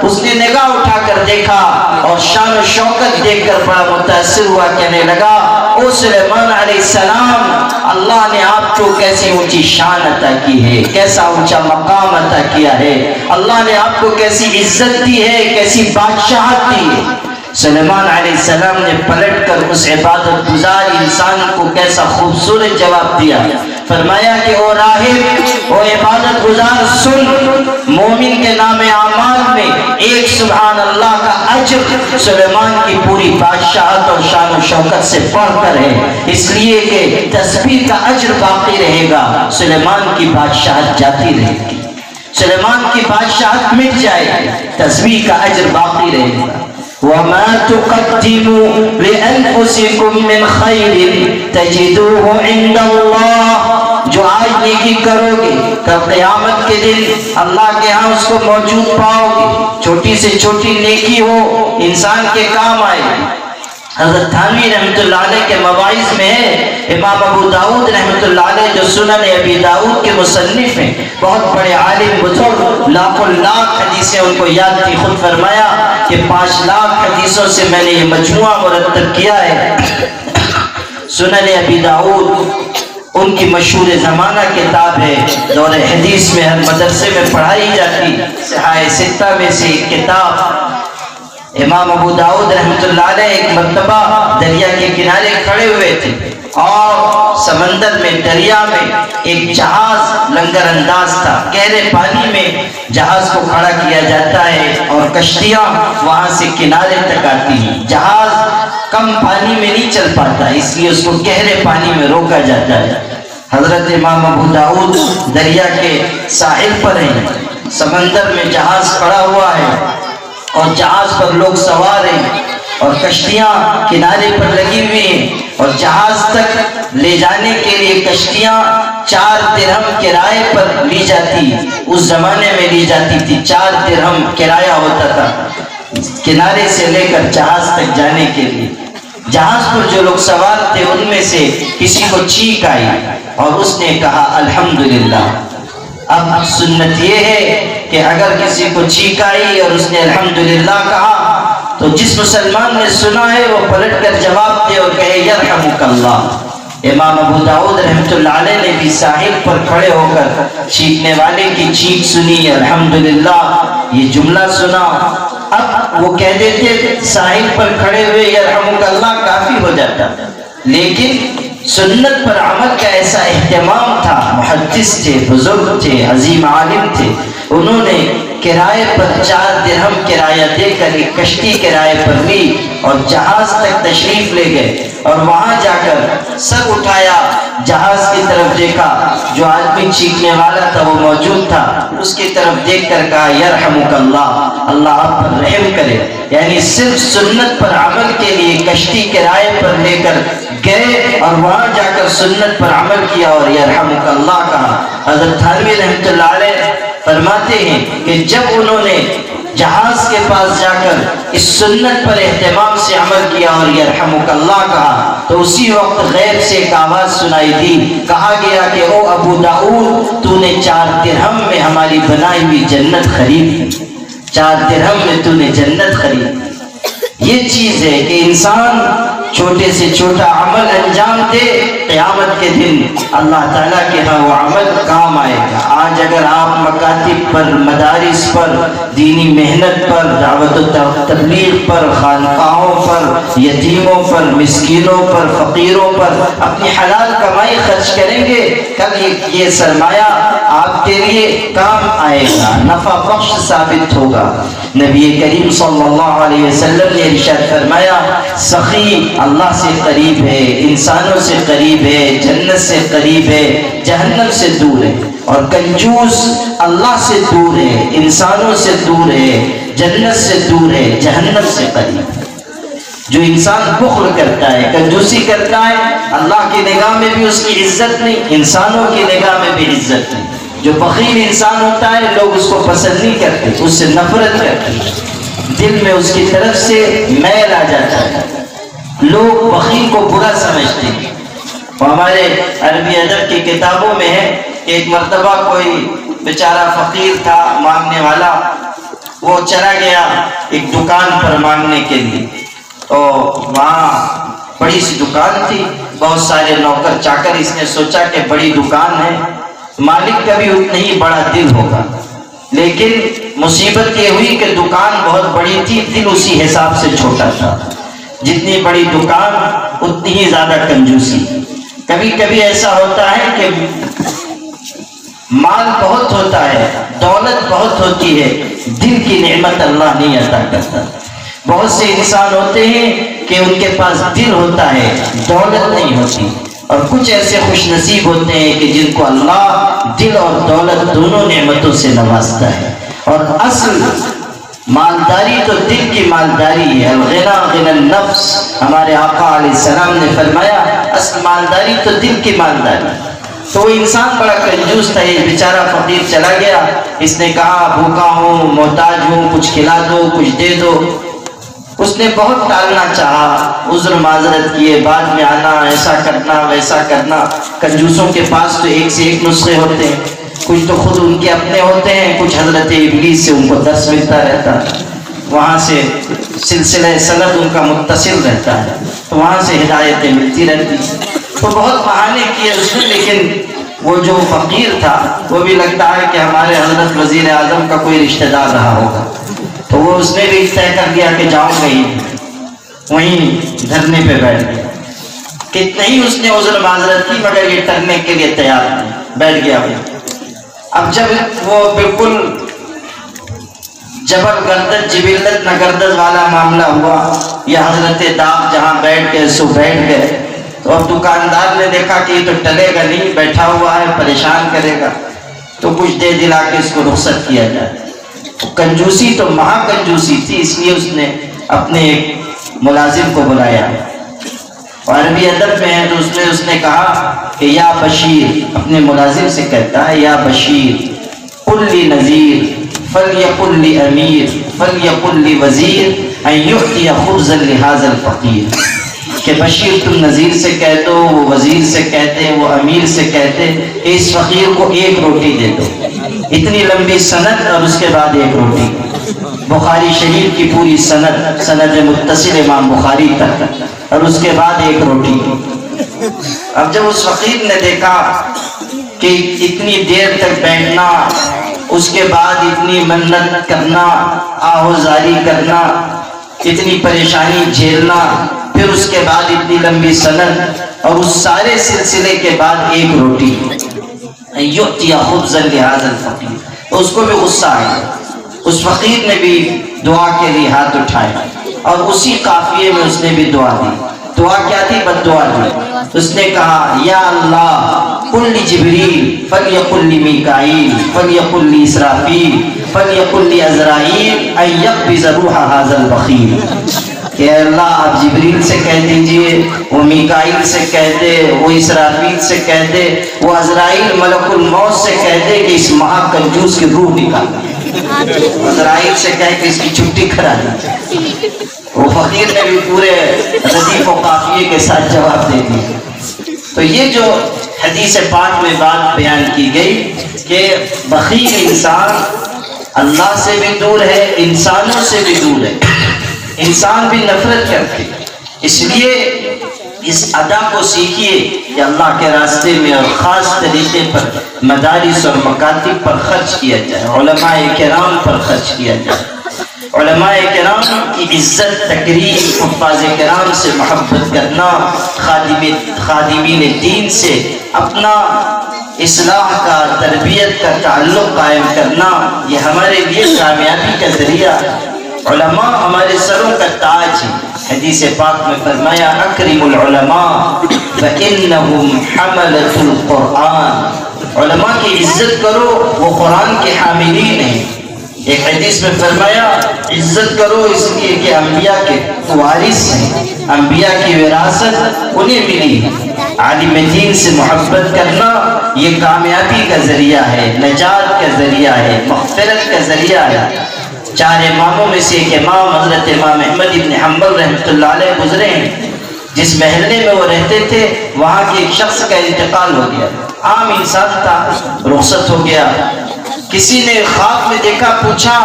اس نے نگاہ اٹھا کر دیکھا اور شان و شوکت دیکھ کر بڑا متاثر ہوا، کہنے لگا او سلیمان علیہ السلام، اللہ نے آپ کو کیسی اونچی شان عطا کی ہے، کیسا اونچا مقام عطا کیا ہے، اللہ نے آپ کو کیسی عزت دی ہے، کیسی بادشاہت دی ہے۔ سلیمان علیہ السلام نے پلٹ کر اس عبادت گزار انسان کو کیسا خوبصورت جواب دیا، فرمایا کہ او راہب، او عبادت گزار، سن، مومن کے نام اعمال میں ایک سبحان اللہ کا اجر سلیمان کی پوری بادشاہت اور شان و شوکت سے بڑھ کر ہے، اس لیے کہ تسبیح کا اجر باقی رہے گا، سلیمان کی بادشاہت جاتی رہے گی، سلیمان کی بادشاہت مٹ جائے گی، تسبیح کا اجر باقی رہے گا۔ وَمَا تُقَدِّمُوا لِأَنفُسِكُم مِّنْ خَيْرٍ تَجِدُوهُ عِندَ اللَّهِ، جو آج نیکی کرو گے کل قیامت کے دن اللہ کے ہاں اس کو موجود پاؤ گے، چھوٹی سے چھوٹی نیکی ہو انسان کے کام آئے گی۔ حضرت تھانوی رحمۃ اللہ علیہ کے مواعظ میں ہے، امام ابو داؤد رحمۃ اللہ علیہ جو سنن ابی داؤد کے مصنف ہیں، بہت بڑے عالم بزرگ، لاکھوں لاکھ حدیثیں ان کو یاد تھی، خود فرمایا کہ 5 لاکھ حدیثوں سے میں نے یہ مجموعہ مرتب کیا ہے۔ سنن ابی داؤد ان کی مشہور زمانہ کتاب ہے، دور حدیث میں ہر مدرسے میں پڑھائی جاتی، صحاح ستہ میں سے ایک کتاب۔ امام ابو داؤد رحمۃ اللہ علیہ ایک مرتبہ دریا کے کنارے کھڑے ہوئے تھے، اور سمندر میں، دریا میں ایک جہاز لنگر انداز تھا، گہرے پانی میں جہاز کو کھڑا کیا جاتا ہے اور کشتیاں وہاں سے کنارے تک آتی ہیں، جہاز کم پانی میں نہیں چل پاتا، اس لیے اس کو گہرے پانی میں روکا جاتا ہے۔ حضرت امام ابو داؤد دریا کے ساحل پر ہیں، سمندر میں جہاز کھڑا ہوا ہے اور جہاز پر لوگ سوار ہیں، اور کشتیاں کنارے پر لگی ہوئی ہیں، اور جہاز تک لے جانے کے لیے کشتیاں 4 درہم کرائے پر لی جاتی، اس زمانے میں لی جاتی تھی، 4 درہم کرایہ ہوتا تھا کنارے سے لے کر جہاز تک جانے کے لیے۔ جہاز پر جو لوگ سوار تھے ان میں سے کسی کو چیخ آئی اور اس نے کہا الحمدللہ۔ اب سنت یہ ہے کہ اگر کسی کو چیخ آئی اور اس نے الحمدللہ کہا تو جس مسلمان نے سنا ہے وہ پلٹ کر جواب دے اور کہے یرحمک اللہ۔ امام ابو داؤد رحمۃ اللہ علیہ نے بھی ساحل پر کھڑے ہو کر چیخنے والے کی چیخ سنی، الحمدللہ یہ جملہ سنا۔ اب وہ کہہ دیتے ساحل پر کھڑے ہوئے یرحمک اللہ کافی ہو جاتا، لیکن سنت پر عمل کا ایسا اہتمام تھا، محدث تھے، بزرگ تھے، عظیم عالم تھے، انہوں نے کرائے پر 4 درہم کرایہ دے کر ایک کشتی کرائے پر لی اور جہاز تک تشریف لے گئے، اور وہاں جا کر سر اٹھایا، جہاز کی طرف دیکھا، جو آدمی چیخنے والا تھا وہ موجود تھا، اس کی طرف دیکھ کر کہا یرحمک اللہ، اللہ آپ پر رحم کرے۔ یعنی صرف سنت پر عمل کے لیے کشتی کرائے پر لے کر گئے اور وہاں جا کر سنت پر عمل کیا اور یرحمک اللہ کہا۔ حضرت تھانوی رحمۃ اللہ علیہ فرماتے ہیں کہ جب انہوں نے جہاز کے پاس جا کر اس سنت پر اہتمام سے عمل کیا اور یرحمک اللہ کہا تو اسی وقت غیب سے ایک آواز سنائی دی، کہا گیا کہ او ابو داؤد تو نے 4 درہم میں ہماری بنائی ہوئی جنت خرید، 4 درہم میں تو نے جنت خرید۔ یہ چیز ہے کہ انسان چھوٹے سے چھوٹا عمل انجام دے، قیامت کے دن اللہ تعالیٰ کے ہاں وہ عمل کام آئے گا۔ آج اگر آپ مکاتب پر، مدارس پر، دینی محنت پر، دعوت و تبلیغ پر، خانقاہوں پر، یتیموں پر، مسکینوں پر، فقیروں پر اپنی حلال کمائی خرچ کریں گے، کل یہ سرمایہ آپ کے لیے کام آئے گا، نفع بخش ثابت ہوگا۔ نبی کریم صلی اللہ علیہ وسلم نے ارشاد فرمایا سخی اللہ سے قریب ہے، انسانوں سے قریب ہے، جنت سے قریب ہے، جہنم سے دور ہے، اور کنجوس اللہ سے دور ہے، انسانوں سے دور ہے، جنت سے دور ہے، جہنم سے قریب ہے۔ جو انسان بخل کرتا ہے، کنجوسی کرتا ہے، اللہ کی نگاہ میں بھی اس کی عزت نہیں، انسانوں کی نگاہ میں بھی عزت نہیں۔ جو بخیل انسان ہوتا ہے لوگ اس کو پسند نہیں کرتے، اس سے نفرت کرتے ہیں، دل میں اس کی طرف سے میل آ جاتا ہے، لوگ بخیل کو برا سمجھتے ہیں۔ ہمارے عربی ادب کی کتابوں میں ہے کہ ایک مرتبہ کوئی بیچارہ فقیر تھا، مانگنے والا، وہ چلا گیا ایک دکان پر مانگنے کے لیے، تو وہاں بڑی سی دکان تھی، بہت سارے نوکر چاکر، اس نے سوچا کہ بڑی دکان ہے، مالک کا بھی اتنا ہی بڑا دل ہوگا، لیکن مصیبت یہ ہوئی کہ دکان بہت بڑی تھی، دل اسی حساب سے چھوٹا تھا، جتنی بڑی دکان اتنی ہی زیادہ کنجوسی۔ کبھی کبھی ایسا ہوتا ہے کہ مال بہت ہوتا ہے، دولت بہت ہوتی ہے، دل کی نعمت اللہ نہیں عطا کرتا۔ بہت سے انسان ہوتے ہیں کہ ان کے پاس دل ہوتا ہے، دولت نہیں ہوتی، اور کچھ ایسے خوش نصیب ہوتے ہیں کہ جن کو اللہ دل اور دولت دونوں نعمتوں سے نوازتا ہے۔ اور اصل مالداری تو دل کی مالداری ہے، الغنا غنى النفس، ہمارے آقا علیہ السلام نے فرمایا اصل مالداری تو دل کی مالداری۔ تو وہ انسان بڑا کنجوس تھا، یہ بیچارہ فقیر چلا گیا، اس نے کہا بھوکا ہوں، محتاج ہوں، کچھ کھلا دو، کچھ دے دو۔ اس نے بہت ٹالنا چاہا، عذر معذرت کیے، بعد میں آنا، ایسا کرنا ویسا کرنا۔ کنجوسوں کے پاس تو ایک سے ایک نسخے ہوتے ہیں، کچھ تو خود ان کے اپنے ہوتے ہیں، کچھ حضرت ابلیس سے ان کو درس ملتا رہتا ہے، وہاں سے سلسلہ سند ان کا متصل رہتا ہے، تو وہاں سے ہدایتیں ملتی رہتی ہیں۔ تو بہت بہانے کیے اس نے، لیکن وہ جو فقیر تھا وہ بھی لگتا ہے کہ ہمارے حضرت وزیر اعظم کا کوئی رشتہ دار رہا ہوگا، تو وہ اس نے بھی طے کر دیا کہ جاؤں گا ہی، وہیں دھرنے پہ بیٹھ گیا۔ کتنا ہی اس نے عذر معذرت کی مگر یہ ٹرنے کے لیے تیار نہیں، بیٹھ گیا وہ۔ اب جب وہ بالکل جبل گردد جبلت نگردد والا معاملہ ہوا، یہ حضرت داغ جہاں بیٹھ گئے سو بیٹھ گئے، تو اب دکاندار نے دیکھا کہ یہ تو ٹلے گا نہیں، بیٹھا ہوا ہے، پریشان کرے گا، تو کچھ دے دلا کے اس کو رخصت کیا جائے۔ کنجوسی تو مہا کنجوسی تھی، اس لیے اس نے اپنے ایک ملازم کو بلایا، اور عربی ادب میں ہے تو اس نے کہا کہ یا بشیر، اپنے ملازم سے کہتا ہے یا بشیر قل لی نذیر فلیقل لی امیر فلیقل لی وزیر ان یعطی خبزا لہذا الفقیر، کہ بشیر تم نذیر سے کہہ دو، وہ وزیر سے کہتے، وہ امیر سے کہتے کہ اس فقیر کو ایک روٹی دے دو۔ اتنی لمبی سند اور اس کے بعد ایک روٹی، بخاری شریف کی پوری سند متصل امام بخاری تک، اور اس کے بعد ایک روٹی۔ اب جب اس فقیر نے دیکھا کہ اتنی دیر تک بیٹھنا، اس کے بعد اتنی منت کرنا، آہوزاری کرنا، اتنی پریشانی جھیلنا، پھر اس کے بعد اتنی لمبی سند، اور اس سارے سلسلے کے بعد ایک روٹی، یعطی خبزا لہذا الفقیر، تو اس کو بھی غصہ آیا۔ اس فقیر نے بھی دعا کے لیے ہاتھ اٹھائے، اور اسی قافیے میں اس نے بھی دعا دی۔ دعا کیا تھی؟ بد دعا دی۔ اس نے کہا یا اللہ قل لی جبریل فلیقل لی میکائیل فلیقل لی اسرافیل فلیقل لی عزرائیل ان یقبض روح ھذا البخیل، کہ اللہ آپ جبریل سے کہہ دیجئے، وہ میکائیل سے کہہ دے، وہ اسرافیل سے کہہ دے، وہ عزرائیل ملک الموت سے کہہ دے کہ اس مہا کنجوس کی روح نکال، عزرائیل سے کہہ کہ اس کی چھٹی کرا دی۔ وہ فقیر نے بھی پورے ردیف و قافیے کے ساتھ جواب دے دیا۔ تو یہ جو حدیث پاک میں بات بیان کی گئی کہ بخیل انسان اللہ سے بھی دور ہے، انسانوں سے بھی دور ہے، انسان بھی نفرت کرتے، اس لیے اس ادا کو سیکھیے کہ اللہ کے راستے میں اور خاص طریقے پر مدارس اور مکاتب پر خرچ کیا جائے، علماء کرام پر خرچ کیا جائے، علماء کرام کی عزت تکریم، حفاظ کرام سے محبت کرنا، خادمین دین سے اپنا اصلاح کا، تربیت کا تعلق قائم کرنا، یہ ہمارے لیے کامیابی کا ذریعہ۔ علماء ہمارے سروں کا تاج ہے، حدیث پاک میں فرمایا اکرم العلماء فإنہم حملۃ القرآن، علماء کی عزت کرو، وہ قرآن کے حاملین ہیں۔ ایک حدیث میں فرمایا عزت کرو اس لیے کہ انبیاء کے وارث ہیں، انبیاء کی وراثت انہیں ملی ہے۔ عالم دین سے محبت کرنا یہ کامیابی کا ذریعہ ہے، نجات کا ذریعہ ہے، مغفرت کا ذریعہ ہے۔ 4 اماموں میں سے ایک امام حضرت امام احمد بن حنبل رحمۃ اللہ علیہ گزرے ہیں۔ جس محلے میں وہ رہتے تھے وہاں کے ایک شخص کا انتقال ہو گیا، عام انسان تھا، رخصت ہو گیا۔ کسی نے خواب میں دیکھا، پوچھا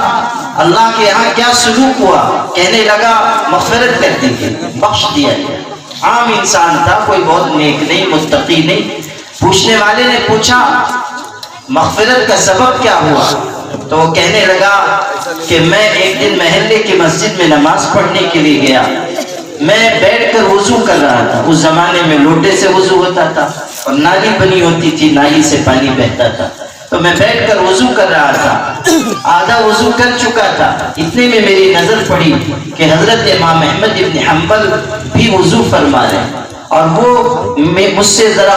اللہ کے یہاں کیا سلوک ہوا؟ کہنے لگا مغفرت کر دی گئی، بخش دیا گیا۔ عام انسان تھا، کوئی بہت نیک نہیں، متقی نہیں۔ پوچھنے والے نے پوچھا مغفرت کا سبب کیا ہوا؟ تو وہ کہنے لگا کہ میں ایک دن محلے کی مسجد میں نماز پڑھنے کے لیے گیا، میں بیٹھ کر وضو کر رہا تھا۔ اس زمانے میں لوٹے سے وضو ہوتا تھا اور نالی بنی ہوتی تھی، نالی سے پانی بہتا تھا، تو میں بیٹھ کر وضو کر رہا تھا، آدھا وضو کر چکا تھا۔ اتنے میں میری نظر پڑی کہ حضرت امام احمد بن حنبل بھی وضو فرما رہے ہیں اور وہ مجھ سے ذرا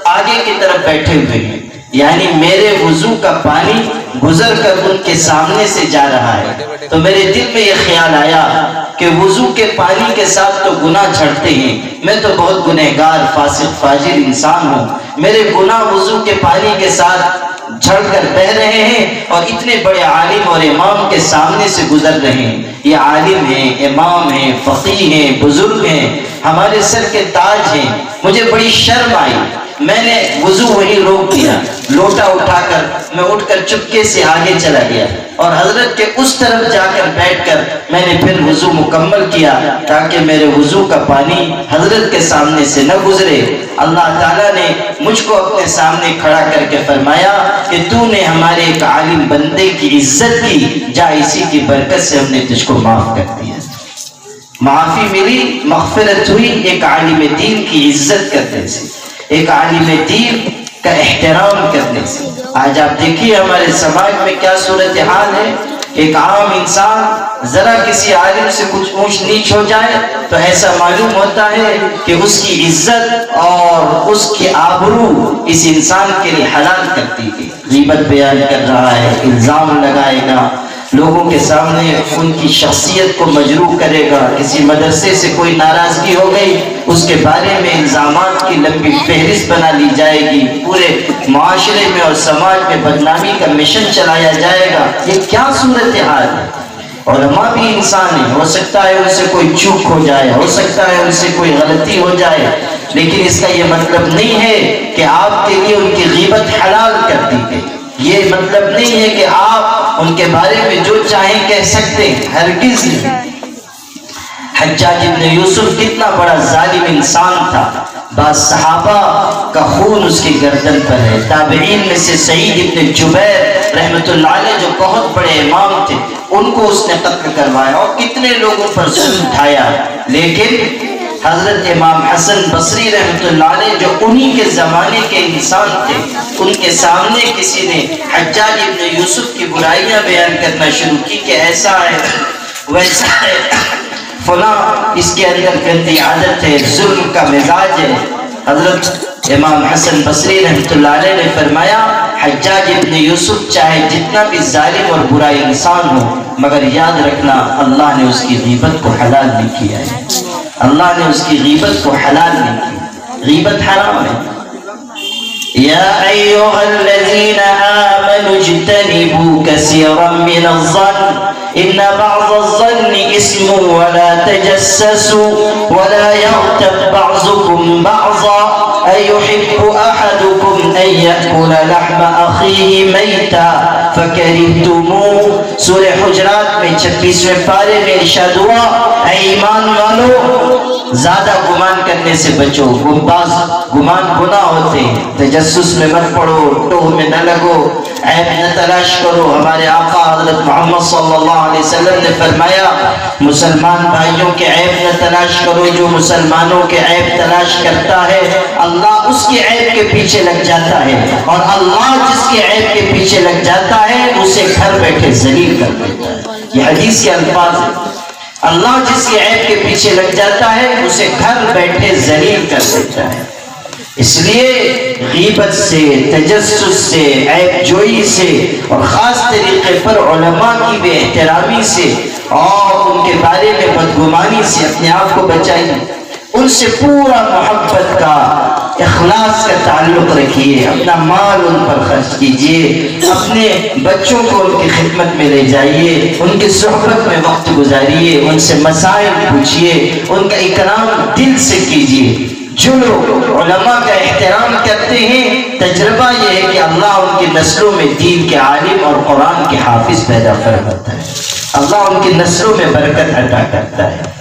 آگے کی طرف بیٹھے ہوئے ہیں، یعنی میرے وضو کا پانی گزر کر ان کے سامنے سے جا رہا ہے۔ تو میرے دل میں یہ خیال آیا کہ وضو کے پانی کے ساتھ تو گناہ جھڑتے ہیں، میں تو بہت گنہگار فاسق فاجر انسان ہوں، میرے گناہ وضو کے پانی کے ساتھ جھڑ کر بہ رہے ہیں اور اتنے بڑے عالم اور امام کے سامنے سے گزر رہے ہیں۔ یہ عالم ہیں، امام ہیں، فقیہ ہیں، بزرگ ہیں، ہمارے سر کے تاج ہیں۔ مجھے بڑی شرم آئی، میں نے وضو وہیں روک دیا، لوٹا اٹھا کر میں اٹھ کر چپکے سے آگے چلا گیا اور حضرت کے اس طرف جا کر بیٹھ کر میں نے پھر وضو مکمل کیا تاکہ میرے وضو کا پانی حضرت کے سامنے سے نہ گزرے۔ اللہ تعالیٰ نے مجھ کو اپنے سامنے کھڑا کر کے فرمایا کہ تو نے ہمارے ایک عالم بندے کی عزت کی، جا اسی کی برکت سے ہم نے تجھ کو معاف کر دیا۔ معافی ملی، مغفرت ہوئی ایک عالم دین کی عزت کرنے سے، ایک عالم دین کا احترام کرنے سے۔ آج آپ دیکھیے ہمارے سماج میں کیا صورتحال ہے، ایک عام انسان ذرا کسی عالم سے کچھ اونچ نیچ ہو جائے تو ایسا معلوم ہوتا ہے کہ اس کی عزت اور اس کی آبرو اس انسان کے لیے حلال کرتی ہے۔ غیبت بیان کر رہا ہے، الزام لگائے گا، لوگوں کے سامنے ان کی شخصیت کو مجروح کرے گا۔ کسی مدرسے سے کوئی ناراضگی ہو گئی، اس کے بارے میں الزامات کی لمبی فہرست بنا لی جائے گی، پورے معاشرے میں اور سماج میں بدنامی کا مشن چلایا جائے گا۔ یہ کیا صورتحال ہے؟ علماء بھی انسان ہیں، ہو سکتا ہے ان سے کوئی چوک ہو جائے، ہو سکتا ہے ان سے کوئی غلطی ہو جائے، لیکن اس کا یہ مطلب نہیں ہے کہ آپ کے لیے ان کی غیبت حلال کر دی گئی۔ یہ مطلب نہیں ہے کہ آپ ان کے بارے میں جو چاہیں کہہ سکتے ہیں، ہرگز نہیں۔ حجاج ابن یوسف کتنا بڑا ظالم انسان تھا، بعض صحابہ کا خون اس کی گردن پر ہے۔ تابعین میں سے سعید ابن جبیر رحمۃ اللہ علیہ جو بہت بڑے امام تھے، ان کو اس نے قتل کروایا اور کتنے لوگوں پر ظلم اٹھایا، لیکن حضرت امام حسن بصری رحمۃ اللہ علیہ جو انہی کے زمانے کے انسان تھے، ان کے سامنے کسی نے حجاج ابن یوسف کی برائیاں بیان کرنا شروع کی کہ ایسا ہے ویسا ہے، فلاں اس کے اندر گندی عادت ہے، ظلم کا مزاج ہے۔ حضرت امام حسن بصری رحمۃ اللہ علیہ نے فرمایا حجاج ابن یوسف چاہے جتنا بھی ظالم اور برا انسان ہو، مگر یاد رکھنا اللہ نے اس کی غیبت کو حلال نہیں کیا ہے، اللہ نے اس کی غیبت کو حلال نہیں کی، غیبت حرام ہے۔ یا ایھا الذین آمنوا اجتنبوا کثیرا من الظن ان بعض الظن اسم ولا تجسسوا ولا یغتب بعضکم بعضا ایحب احدکم ان یأکل لحم اخیہ میتا فکرہتموہ۔ سورہ حجرات میں 26ویں پارے میں ارشاد ہوا اے ایمان والو زیادہ گمان کرنے سے بچو، بعض گمان گناہ ہوتے ہیں، تجسس میں مت پڑو، ٹوہ میں نہ لگو، عیب نہ تلاش کرو۔ ہمارے آقا حضرت محمد صلی اللہ علیہ وسلم نے فرمایا مسلمان بھائیوں کے عیب نہ تلاش کرو، جو مسلمانوں کے عیب تلاش کرتا ہے اللہ اس کے عیب کے پیچھے لگ جاتا ہے، اور اللہ جس کے عیب کے پیچھے لگ جاتا ہے اسے گھر بیٹھے ذلیل کر دیتا ہے۔ یہ حدیث کے الفاظ ہیں، اللہ جس کے عیب کے پیچھے لگ جاتا ہے اسے گھر بیٹھے ذلیل کر دیتا ہے۔ اس لیے غیبت سے، تجسس سے، عیب جوئی سے اور خاص طریقے پر علماء کی بے احترامی سے اور ان کے بارے میں بدگمانی سے اپنے آپ کو بچائیے۔ ان سے پورا محبت کا، اخلاص کا تعلق رکھیے، اپنا مال ان پر خرچ کیجیے، اپنے بچوں کو ان کی خدمت میں لے جائیے، ان کی صحبت میں وقت گزاریے، ان سے مسائل پوچھیے، ان کا اکرام دل سے کیجیے۔ جو لوگ علماء کا احترام کرتے ہیں، تجربہ یہ ہے کہ اللہ ان کی نسلوں میں دین کے عالم اور قرآن کے حافظ پیدا فرماتا ہے، اللہ ان کی نسلوں میں برکت عطا کرتا ہے۔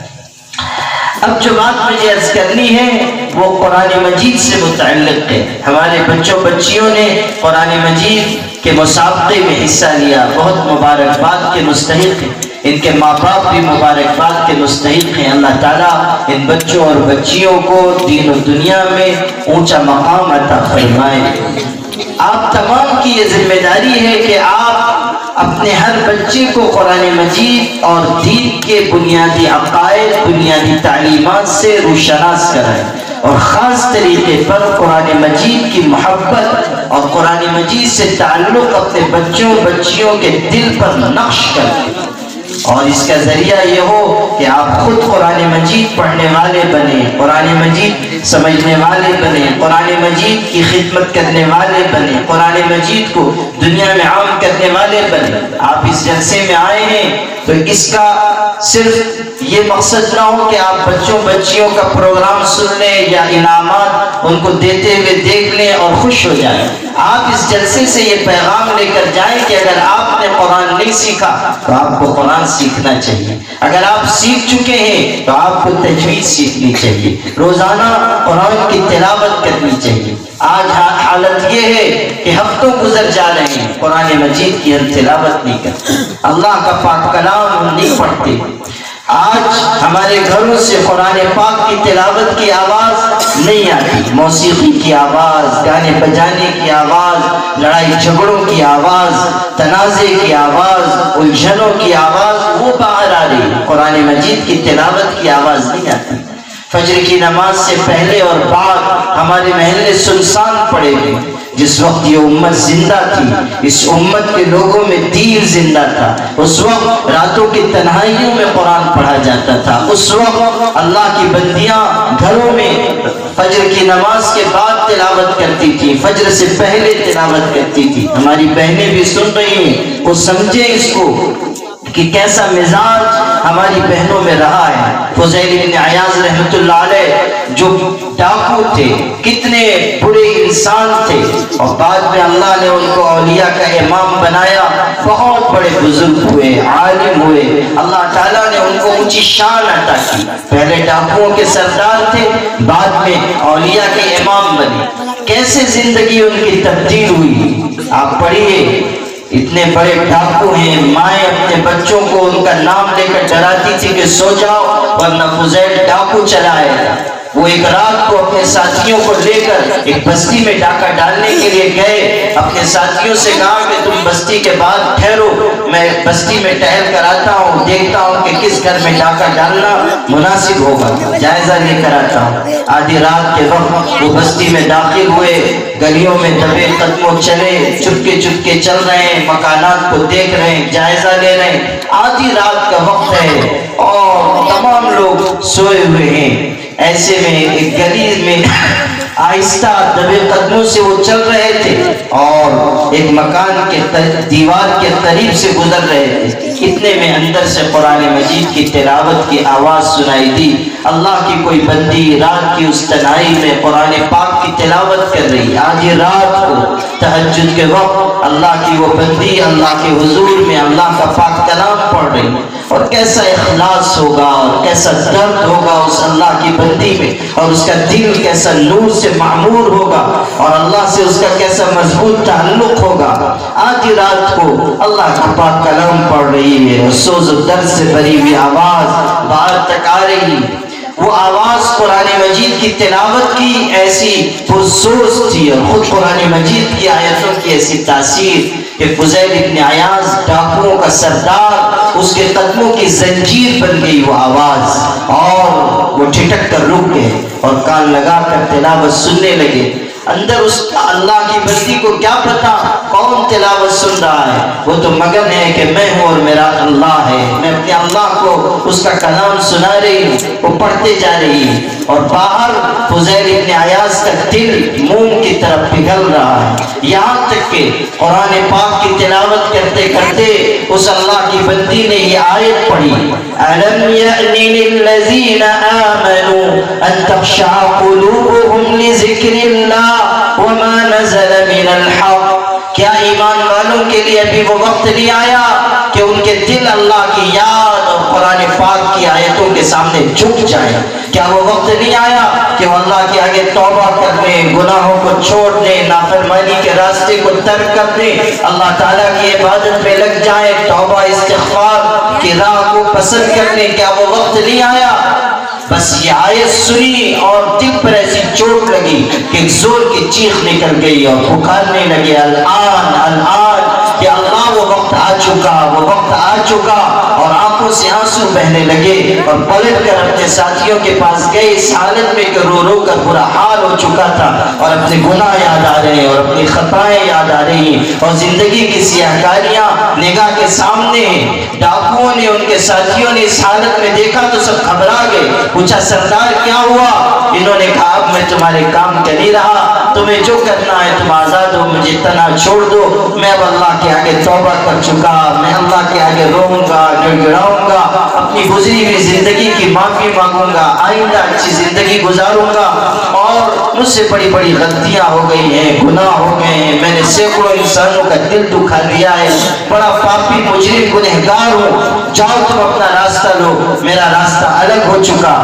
اب جو بات مجھے عرض کرنی ہے وہ قرآن مجید سے متعلق ہے۔ ہمارے بچوں بچیوں نے قرآن مجید کے مسابقے میں حصہ لیا، بہت مبارکباد کے مستحق ہیں، ان کے ماں باپ بھی مبارکباد کے مستحق ہیں۔ اللہ تعالیٰ ان بچوں اور بچیوں کو دین و دنیا میں اونچا مقام عطا فرمائے۔ آپ تمام کی یہ ذمہ داری ہے کہ آپ اپنے ہر بچے کو قرآن مجید اور دین کے بنیادی عقائد، بنیادی تعلیمات سے روشناس کرائیں، اور خاص طریقے پر قرآن مجید کی محبت اور قرآن مجید سے تعلق اپنے بچوں بچیوں کے دل پر نقش کریں، اور اس کا ذریعہ یہ ہو کہ آپ خود قرآن مجید پڑھنے والے بنیں، قرآن مجید سمجھنے والے بنیں، قرآن مجید کی خدمت کرنے والے بنیں، قرآن مجید کو دنیا میں عام کرنے والے بنیں۔ آپ اس جلسے میں آئے ہیں تو اس کا صرف یہ مقصد نہ ہو کہ آپ بچوں بچیوں کا پروگرام سن لیں یا انعامات ان کو دیتے ہوئے دیکھ لیں اور خوش ہو جائیں۔ آپ اس جلسے سے یہ پیغام لے کر جائیں کہ اگر آپ نے قرآن نہیں سیکھا تو آپ کو قرآن سیکھنا چاہیے، اگر آپ سیکھ چکے ہیں تو آپ کو تجوید سیکھنی چاہیے، روزانہ قرآن کی تلاوت کرنی چاہیے۔ آج حالت یہ ہے کہ ہفتوں گزر جا رہے ہیں، قرآن مجید کی ہم تلاوت نہیں کرتے، اللہ کا پاک کلام ہم نہیں پڑھتے۔ آج ہمارے گھروں سے قرآن پاک کی تلاوت کی آواز نہیں آتی، موسیقی کی آواز، گانے بجانے کی آواز، لڑائی جھگڑوں کی آواز، تنازع کی آواز، الجھنوں کی آواز وہ باہر آ رہی، قرآن مجید کی تلاوت کی آواز نہیں آتی۔ فجر کی نماز سے پہلے اور بعد ہمارے محلے سنسان پڑے ہوئے، جس وقت یہ امت زندہ تھی، اس امت کے لوگوں میں دین زندہ تھا، اس وقت راتوں کی تنہائیوں میں قرآن پڑھا جاتا تھا، اس وقت اللہ کی بندیاں گھروں میں فجر کی نماز کے بعد تلاوت کرتی تھی، فجر سے پہلے تلاوت کرتی تھی۔ ہماری بہنیں بھی سن رہی ہیں، وہ سمجھیں اس کو کہ کیسا مزاج ہماری بہنوں میں رہا ہے۔ فضیل بن عیاض رحمۃ اللہ علیہ جو ڈاکو تھے، کتنے برے انسان تھے، اور بعد میں اللہ نے ان کو اولیاء کا امام بنایا، بہت بڑے بزرگ ہوئے، عالم ہوئے، اللہ تعالیٰ نے ان کو اونچی شان عطا کی۔ پہلے ڈاکوؤں کے سردار تھے، بعد میں اولیاء کے امام بنے۔ کیسے زندگی ان کی تبدیل ہوئی، آپ پڑھیے۔ اتنے بڑے ڈاکو ہیں، مائیں اپنے بچوں کو ان کا نام لے کر ڈراتی تھی کہ سو جاؤ ورنہ فضیل ڈاکو چلا آئے گا۔ وہ ایک رات کو اپنے ساتھیوں کو لے کر ایک بستی میں ڈاکہ ڈالنے کے لیے گئے، اپنے ساتھیوں سے کہا کہ تم بستی کے بعد ٹھہرو، میں بستی میں ٹہل کر آتا ہوں، دیکھتا ہوں کہ کس گھر میں ڈاکہ ڈالنا مناسب ہوگا، جائزہ لے کر آتا ہوں۔ آدھی رات کے وقت وہ بستی میں داخل ہوئے، گلیوں میں دبے قدموں چلے، چپکے چپکے چل رہے ہیں، مکانات کو دیکھ رہے ہیں، جائزہ لے رہے ہیں۔ آدھی رات کا وقت ہے اور تمام لوگ سوئے ہوئے ہیں۔ ایسے میں ایک گلی میں آہستہ دبے قدموں سے وہ چل رہے تھے اور ایک مکان کے دیوار کے قریب سے گزر رہے تھے، اتنے میں اندر سے قرآن مجید کی تلاوت کی آواز سنائی دی۔ اللہ کی کوئی بندی رات کی اس تنہائی میں قرآن پاک کی تلاوت کر رہی، آدھی رات کو تہجد کے وقت اللہ کی وہ بندی اللہ کے حضور میں اللہ کا پاک کلام پڑھ رہی، اور کیسا اخلاص ہوگا اور کیسا درد ہوگا اس اللہ کی بندی میں، اور اس کا دل کیسا نور سے معمور ہوگا، اور اللہ سے اس کا کیسا مضبوط تعلق ہوگا۔ آدھی رات کو اللہ کا پاک کلام پڑھ رہی ہے، اور سوز و درد سے بھری ہوئی آواز باہر تک آ رہی، وہ آواز قرآن مجید کی تلاوت کی ایسی پرسوز تھی، اور خود قرآن مجید کی آیتوں کی ایسی تاثیر کہ فضیل ابن عیاض ڈاکوؤں کا سردار، اس کے قدموں کی زنجیر بن گئی وہ آواز، اور وہ ٹھٹک کر رک گئے اور کان لگا کر تلاوت سننے لگے۔ اندر اس اللہ کی بندی کو کیا پتا کون تلاوت سن رہا ہے، وہ تو مگن ہے کہ میں ہوں اور میرا اللہ ہے، میں اپنے اللہ کو اس کا کلام سنا رہی ہوں، وہ پڑھتے جا رہی ہے، اور باہر فضیل ابن عیاض کا دل موم کی طرف پگھل رہا ہے، یہاں تک کہ قرآن پاک کی تلاوت کرتے کرتے اس اللہ کی بندی نے یہ آیت پڑھی، أَلَمْ يَأْنِ لِلَّذِينَ آمَنُوا أَن تَخْشَعَ قُلُوبُهُمْ لِذِكْرِ اللَّهِ وَمَا نَزَلَ مِنَ الْحَقِّ، کیا ایمان والوں کے لیے ابھی وہ وقت نہیں آیا کہ ان کے دل اللہ کی یاد اور قرآن پاک کی آیتوں کے سامنے جھک جائیں؟ کیا وہ وقت نہیں آیا کہ وہ اللہ کے آگے توبہ کر لیں، گناہوں کو چھوڑ دیں، نافرمانی کے راستے کو ترک کر دیں، اللہ تعالیٰ کی عبادت میں لگ جائیں، توبہ استغفار کی راہ کو پسند کر لیں؟ کیا وہ وقت نہیں آیا؟ بس یہ آیت سنی اور دل پر ایسی چوٹ لگی کہ ایک زور کی چیخ نکل گئی اور پکارنے لگے، الآن الآن، کہ اللہ وہ وقت آ چکا، وہ وقت آ چکا، اور آنکھوں سے آنسو بہنے لگے اور پلٹ کر اپنے ساتھیوں کے پاس گئے اس حالت میں کہ رو رو کر برا حال ہو چکا تھا، اور اپنے گناہ یاد آ رہے ہیں اور اپنی خطائیں یاد آ رہی ہیں اور زندگی کی سیاہکاریاں نگاہ کے سامنے ہیں۔ ڈاکوؤں نے، ان کے ساتھیوں نے اس حالت میں دیکھا تو سب گھبرا گئے، پوچھا سردار کیا ہوا؟ انہوں نے کہا اب میں تمہارے کام کر نہیں رہا، تمہیں جو کرنا ہے تم آزاد ہو، مجھے تنہا چھوڑ دو، میں اب اللہ کے آگے توبہ کر چکا، میں اللہ کے آگے روؤں گا، گڑگڑاؤں گا، اپنی گزری ہوئی زندگی کی معافی مانگوں گا، آئندہ اچھی زندگی گزاروں گا، اور مجھ سے بڑی بڑی غلطیاں ہو گئی ہیں، گناہ ہو گئے ہیں، میں نے سینکڑوں انسانوں کا دل دکھا دیا ہے، بڑا پاپی مجرم گنہگار ہوں، جاؤ تم اپنا راستہ لو، میرا راستہ الگ ہو چکا۔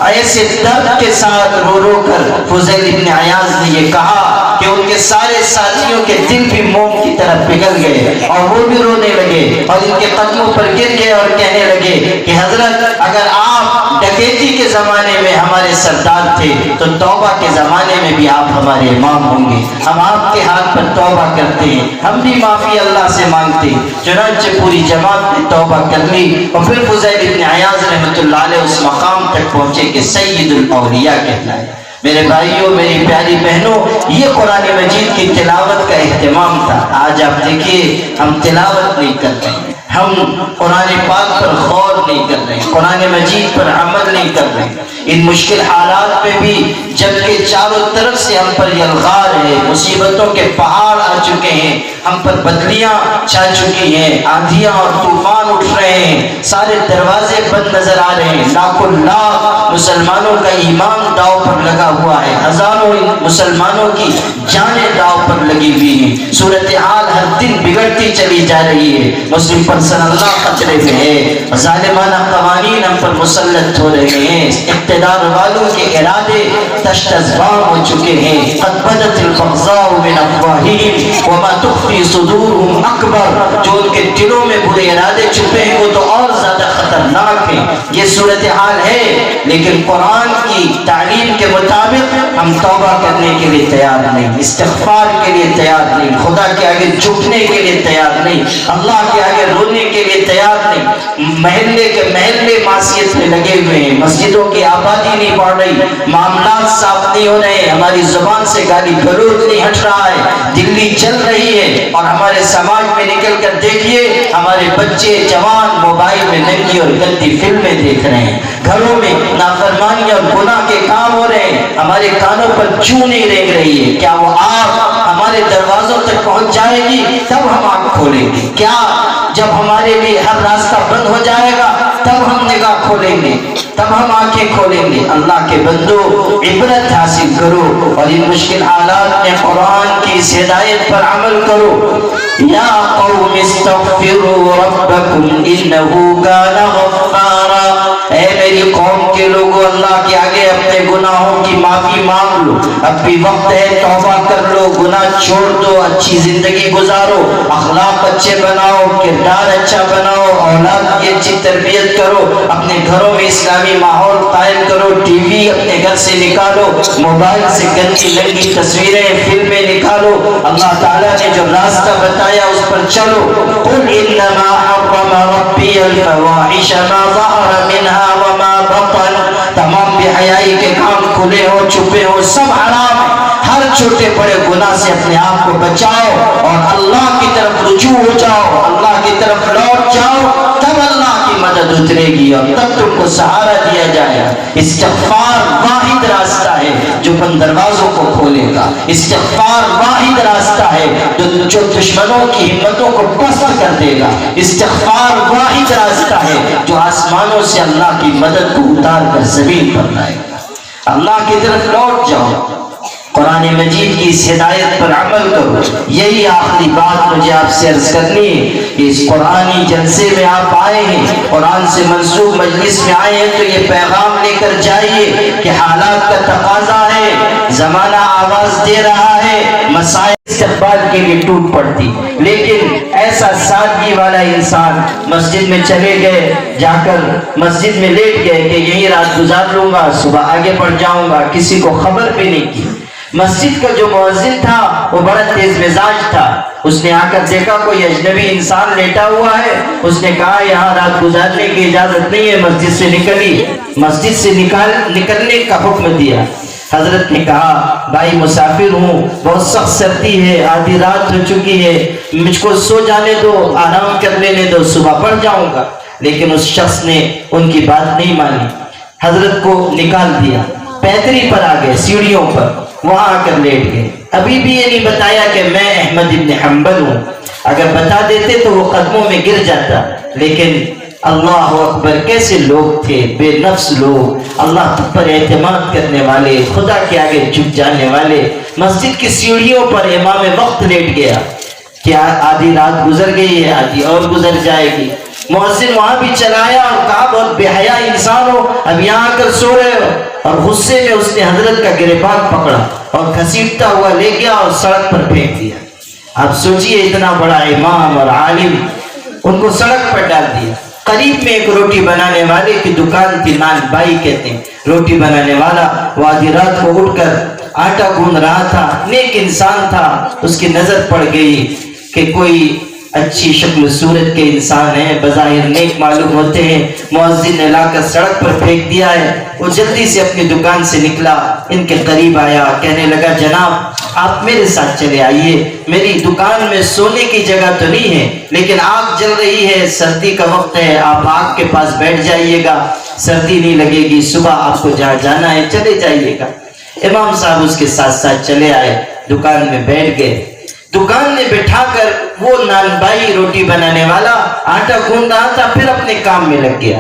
ایسے درد کے ساتھ رو رو کر فضیل ابن عیاض نے یہ کہا کہ ان کے سارے ساتھیوں کے دل بھی موم کی طرف پگھل گئے اور وہ بھی رونے لگے اور ان کے قدموں پر گر گئے اور کہنے لگے کہ حضرت اگر آپ ڈکیتی کے زمانے میں ہمارے سردار تھے تو توبہ کے زمانے میں بھی آپ ہمارے امام ہوں گے، ہم آپ کے ہاتھ پر توبہ کرتے ہیں، ہم بھی معافی اللہ سے مانگتے ہیں۔ چنانچہ پوری جماعت نے توبہ کر لی، اور پھر فضیل ابن عیاض رحمۃ اللہ علیہ اس مقام تک پہنچے کہ سید الاولیاء کہلائے۔ میرے بھائیوں، میری پیاری بہنوں، یہ قرآن مجید کی تلاوت کا اہتمام تھا۔ آج آپ دیکھیے ہم تلاوت نہیں کر رہے، ہم قرآن پاک پر غور نہیں کر رہے، قرآن مجید پر عمل نہیں کر رہے، ان مشکل حالات میں بھی جبکہ چاروں طرف سے ہم پر یلغار ہے، مصیبتوں کے پہاڑ آ چکے ہیں، ہم پر بدلیاں چھا چکی ہیں، آندھیاں اور طوفان اٹھ رہے ہیں، سارے دروازے بند نظر آ رہے ہیں، لاکھوں لاکھ مسلمانوں کا ایمان داؤ پر لگا ہوا ہے، ہزاروں مسلمانوں کی جانیں داؤ پر لگی ہوئی ہیں، صورتحال ہر دن بگڑتی چلی جا رہی ہے، مسلم پرسن اللہ خطرے میں ہے، ظالمانہ قوانین ہم پر مسلط ہو رہے ہیں، اقتدار والوں کے ارادے تشت ازبام ہو چکے ہیں، قد بدت البغضاء من افواہہم وما تخفی صدورہم اکبر، جو ان کے دلوں میں برے ارادے چھپے ہیں وہ تو اور زیادہ خطرناک ہیں۔ یہ صورتحال ہے، لیکن قرآن کی تعلیم کے مطابق ہم توبہ کرنے کے لیے تیار نہیں، استغفار کے لیے تیار نہیں، خدا کے آگے جھکنے کے لیے تیار نہیں، اللہ کے آگے رونے کے لیے تیار نہیں، محلے کے محلے معصیت میں لگے ہوئے ہیں، مسجدوں کی آبادی نہیں بڑھ رہی، معاملات صاف نہیں ہو رہے، ہماری زبان سے گالی گلوچ نہیں ہٹ رہا ہے، دلی چل رہی ہے، اور ہمارے سماج میں نکل کر دیکھیے ہمارے بچے جوان موبائل میں ننگی اور گندی فلمیں دیکھ رہے ہیں، گھروں میں نافرمانی اور گناہ کے کام ہو رہے ہیں، ہمارے کانوں پر چوں نہیں رینگ رہی ہے۔ کیا وہ آگ ہمارے دروازوں تک پہنچ جائے گی تب ہم آنکھ کھولیں گے؟ کیا جب ہمارے لیے ہر راستہ بند ہو جائے گا تب ہم نگاہ کھولیں گے، تب ہم آنکھیں کھولیں گے؟ اللہ کے بندو، عبرت حاصل کرو اور ان مشکل حالات میں قرآن کی اس ہدایت پر عمل کرو۔ یا قوم استغفروا ربکم انہ کان غفارا، اے میری قوم کے لوگوں، اللہ کے آگے اپنے گناہوں کی معافی مانگ لو، اب بھی وقت ہے، توبہ کر لو، گناہ چھوڑ دو، اچھی زندگی گزارو، اخلاق بچے بناؤ، کردار اچھا بناؤ، اولاد کی اچھی تربیت کرو، اپنے گھروں میں اسلامی ماحول قائم کرو، ٹی وی اپنے گھر سے نکالو، موبائل سے گندی لنگی تصویریں فلمیں نکالو، اللہ تعالیٰ نے جو راستہ بتایا اس پر چلو۔ قل انما حرم ربی الفواحش ما ظہر منها وما بطن، تمام بے حیائی کے کام کھلے ہو چھپے ہو سب حرام ہے، ہر چھوٹے بڑے گناہ سے اپنے آپ کو بچاؤ اور اللہ کی طرف رجوع ہو جاؤ، اللہ کی طرف لوٹ جاؤ، تب اللہ کی مدد اترے گی اور تب تم کو سہارا دیا جائے گا۔ استغفار واحد راستہ ہے جو بند دروازوں کو کھولے گا، استغفار واحد راستہ ہے جو دشمنوں کی ہمتوں کو پست کر دے گا، استغفار واحد راستہ ہے جو آسمانوں سے اللہ کی مدد کو اتار کر زمین پر لائے گا۔ اللہ کی طرف لوٹ جاؤ، قرآن مجید کی اس ہدایت پر عمل کرو۔ یہی آخری بات مجھے آپ سے عرض کرنی ہے کہ اس قرآنی جلسے میں آپ آئے ہیں، قرآن سے منسوب مجلس میں آئے ہیں تو یہ پیغام لے کر جائیے کہ حالات کا تقاضا ہے، زمانہ آواز دے رہا ہے، مسائل استقبال کے لیے ٹوٹ پڑتی، لیکن ایسا سادگی والا انسان مسجد میں چلے گئے، جا کر مسجد میں لیٹ گئے کہ یہی رات گزار لوں گا، صبح آگے بڑھ جاؤں گا، کسی کو خبر بھی نہیں کی۔ مسجد کا جو مؤذن تھا وہ بڑا تیز مزاج تھا، اس نے آ کر دیکھا کوئی اجنبی انسان لیٹا ہوا ہے، اس نے کہا یہاں رات گزارنے کی اجازت نہیں ہے، مسجد سے نکلی، مسجد سے نکلنے کا حکم دیا۔ حضرت نے کہا بھائی مسافر ہوں، بہت سخت سردی ہے، آدھی رات ہو چکی ہے، مجھ کو سو جانے دو، آرام کر لینے دو، صبح پڑھ جاؤں گا۔ لیکن اس شخص نے ان کی بات نہیں مانی، حضرت کو نکال دیا، پیدری پر آ گئے، سیڑھیوں پر، وہاں آ کر لیٹ گئے۔ ابھی بھی یہ نہیں بتایا کہ میں احمد ابن حنبل ہوں، اگر بتا دیتے تو وہ قدموں میں گر جاتا، لیکن اللہ اکبر کیسے لوگ تھے، بے نفس لوگ، اللہ پر اعتماد کرنے والے، خدا کے آگے جھک جانے والے۔ مسجد کی سیڑھیوں پر امام وقت لیٹ گیا کہ آدھی رات گزر گئی ہے، آدھی اور گزر جائے گی۔ مؤذن وہاں بھی چلایا اور کہا بہت بے حیا انسان ہو، اب یہاں آ کر سو رہے ہو، اور غصے میں اس نے حضرت کا گریبان پکڑا اور گھسیٹتا ہوا لے گیا اور سڑک پر پھینک دیا۔ آپ سوچئے اتنا بڑا امام اور عالم، ان کو سڑک پر ڈال دیا۔ قریب میں ایک روٹی بنانے والے کی دکان تھی، نان بائی کہتے ہیں، روٹی بنانے والا، وہ آدھی رات کو اٹھ کر آٹا گوندھ رہا تھا، نیک انسان تھا، اس کی نظر پڑ گئی کہ کوئی اچھی شکل و صورت کے انسان ہیں، بظاہر نیک معلوم ہوتے ہیں، مؤذن نے لا کر سڑک پر پھینک دیا ہے۔ وہ جلدی سے اپنی دکان سے نکلا، ان کے قریب آیا، کہنے لگا جناب آپ میرے ساتھ چلے آئیے، میری دکان میں سونے کی جگہ تو نہیں ہے، لیکن آگ جل رہی ہے، سردی کا وقت ہے، آپ آگ کے پاس بیٹھ جائیے گا، سردی نہیں لگے گی، صبح آپ کو جہاں جانا ہے چلے جائیے گا۔ امام صاحب اس کے ساتھ ساتھ چلے آئے، دکان میں بیٹھ گئے۔ دکان میں بٹھا کر وہ نان بائی روٹی بنانے والا آٹا گوندھ رہا تھا، پھر اپنے کام میں لگ گیا۔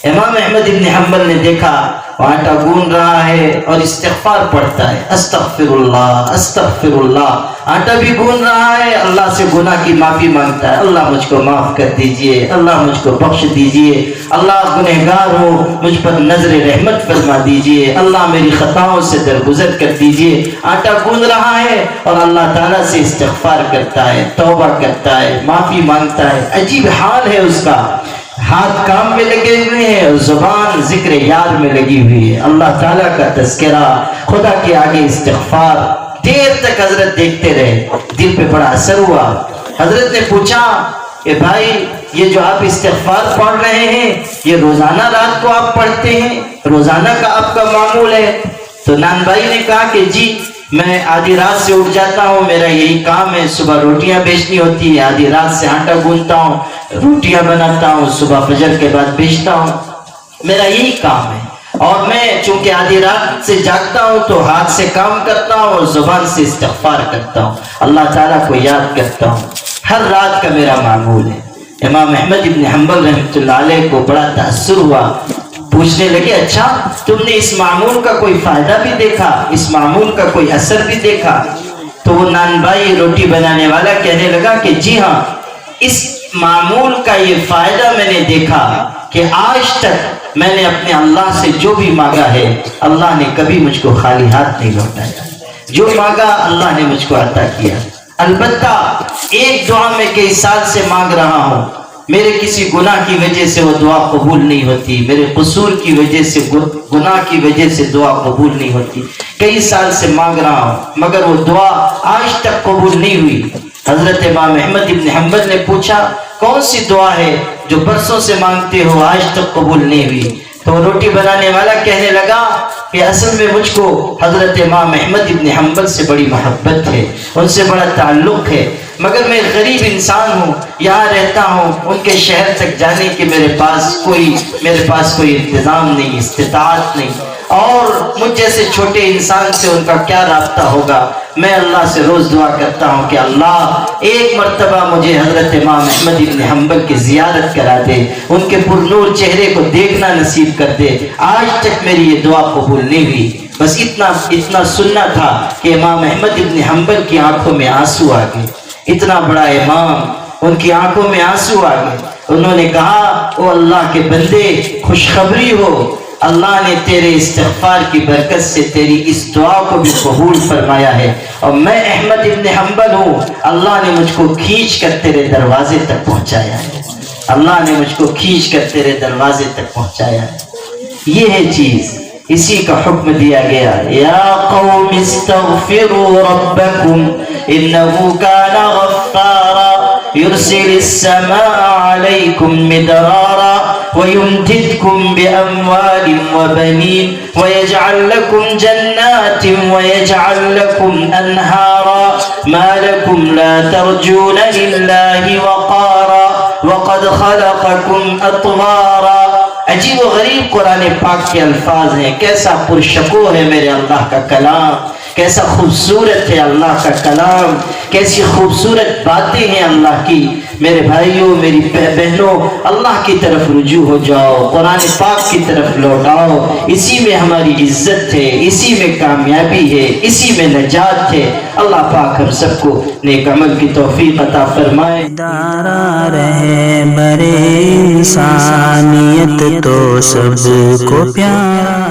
امام احمد ابن حنبل نے دیکھا وہ آٹا گوندھ رہا ہے اور استغفار پڑھتا ہے، استغفر اللہ استغفر اللہ، آٹا بھی گوندھ رہا ہے، اللہ سے گناہ کی معافی مانگتا ہے، اللہ مجھ کو معاف کر دیجئے، اللہ مجھ کو بخش دیجئے، اللہ گنہگار ہوں مجھ پر نظر رحمت فرما دیجئے، اللہ میری خطاؤں سے درگزر کر دیجئے۔ آٹا گوندھ رہا ہے اور اللہ تعالیٰ سے استغفار کرتا ہے، توبہ کرتا ہے، معافی مانگتا ہے۔ عجیب حال ہے اس کا، ہاتھ کام میں لگے ہوئے ہیں اور زبان ذکر یار میں لگی ہوئی ہے، اللہ تعالیٰ کا تذکرہ، خدا کے آگے استغفار۔ دیر تک حضرت دیکھتے رہے، دل پہ بڑا اثر ہوا۔ حضرت نے پوچھا کہ بھائی یہ جو آپ استغفار پڑھ رہے ہیں یہ روزانہ رات کو آپ پڑھتے ہیں، روزانہ کا آپ کا معمول ہے؟ تو نان بھائی نے کہا کہ جی میں آدھی رات سے اٹھ جاتا ہوں، میرا یہی کام ہے، صبح روٹیاں بیچنی ہوتی ہے، آدھی رات سے آٹا گوندھتا ہوں، روٹیاں بناتا ہوں، صبح فجر کے بعد بیچتا ہوں، میرا یہی کام ہے۔ اور میں چونکہ آدھی رات سے جاگتا ہوں تو ہاتھ سے کام کرتا ہوں اور زبان سے استغفار کرتا ہوں، اللہ تعالیٰ کو یاد کرتا ہوں، ہر رات کا میرا معمول ہے۔ امام احمد ابن حنبل رحمۃ اللہ علیہ کو بڑا تاثر ہوا، پوچھنے لگے اچھا تم نے اس معمول کا کوئی فائدہ بھی دیکھا، اس معمول کا کوئی اثر بھی دیکھا؟ تو وہ نان بھائی روٹی بنانے والا کہنے لگا کہ جی ہاں، اس معمول کا یہ فائدہ میں نے دیکھا کہ آج تک میں نے اپنے اللہ سے جو بھی مانگا ہے اللہ نے کبھی مجھ کو خالی ہاتھ نہیں لوٹایا، جو مانگا اللہ نے مجھ کو عطا کیا۔ البتہ ایک دعا میں کئی سال سے مانگ رہا ہوں، میرے کسی گناہ کی وجہ سے وہ دعا قبول نہیں ہوتی، میرے قصور کی وجہ سے، گناہ کی وجہ سے دعا قبول نہیں ہوتی، کئی سال سے مانگ رہا ہوں مگر وہ دعا آج تک قبول نہیں ہوئی۔ حضرت امام احمد ابن حنبل نے پوچھا کون سی دعا ہے جو برسوں سے مانگتے ہو آج تک قبول نہیں ہوئی؟ تو روٹی بنانے والا کہنے لگا کہ اصل میں مجھ کو حضرت امام احمد ابن حنبل سے بڑی محبت ہے، ان سے بڑا تعلق ہے، مگر میں غریب انسان ہوں، یہاں رہتا ہوں، ان کے شہر تک جانے کے میرے پاس کوئی انتظام نہیں، استطاعت نہیں، اور مجھ جیسے چھوٹے انسان سے ان کا کیا رابطہ ہوگا۔ میں اللہ سے روز دعا کرتا ہوں کہ اللہ ایک مرتبہ مجھے حضرت امام احمد ابن حنبل کی زیارت کرا دے، ان کے پرنور چہرے کو دیکھنا نصیب کر دے۔ آج تک میری یہ دعا قبول نہیں ہوئی۔ بس اتنا سننا تھا کہ امام احمد ابن حنبل کی آنکھوں میں آنسو آ گئے، اتنا بڑا امام، ان کی آنکھوں میں آنسو آ گئے۔ انہوں نے کہا او اللہ کے بندے خوشخبری ہو، اللہ نے تیرے استغفار کی برکت سے تیری اس دعا کو بھی قبول فرمایا ہے، اور میں احمد ابن حنبل ہوں، اللہ نے مجھ کو کھینچ کر تیرے دروازے تک پہنچایا ہے، اللہ نے مجھ کو کھینچ کر تیرے دروازے تک پہنچایا ہے۔ یہ ہے چیز، اسی کا حکم دیا گیا، یا قوم استغفروا ربکم انہو کان غفارا يرسل السماء عليكم مدرارا ويمددكم بأموال وبنين ويجعل لكم جنات ويجعل لكم أنهارا ما لكم لا ترجون لله وقارا وقد خلقكم أطوارا۔ عجیب و غریب قرآن پاک کے الفاظ ہیں، کیسا پرشکو ہے میرے اللہ کا کلام، کیسا خوبصورت ہے اللہ کا کلام، کیسی خوبصورت باتیں ہیں اللہ کی۔ میرے بھائیوں، میری بہنوں، اللہ کی طرف رجوع ہو جاؤ، قرآن پاک کی طرف لوٹاؤ، اسی میں ہماری عزت ہے، اسی میں کامیابی ہے، اسی میں نجات ہے۔ اللہ پاک ہم سب کو نیک عمل کی توفیق عطا فرمائے۔ ادارہ رہبر انسانیت تو سب کو پیارا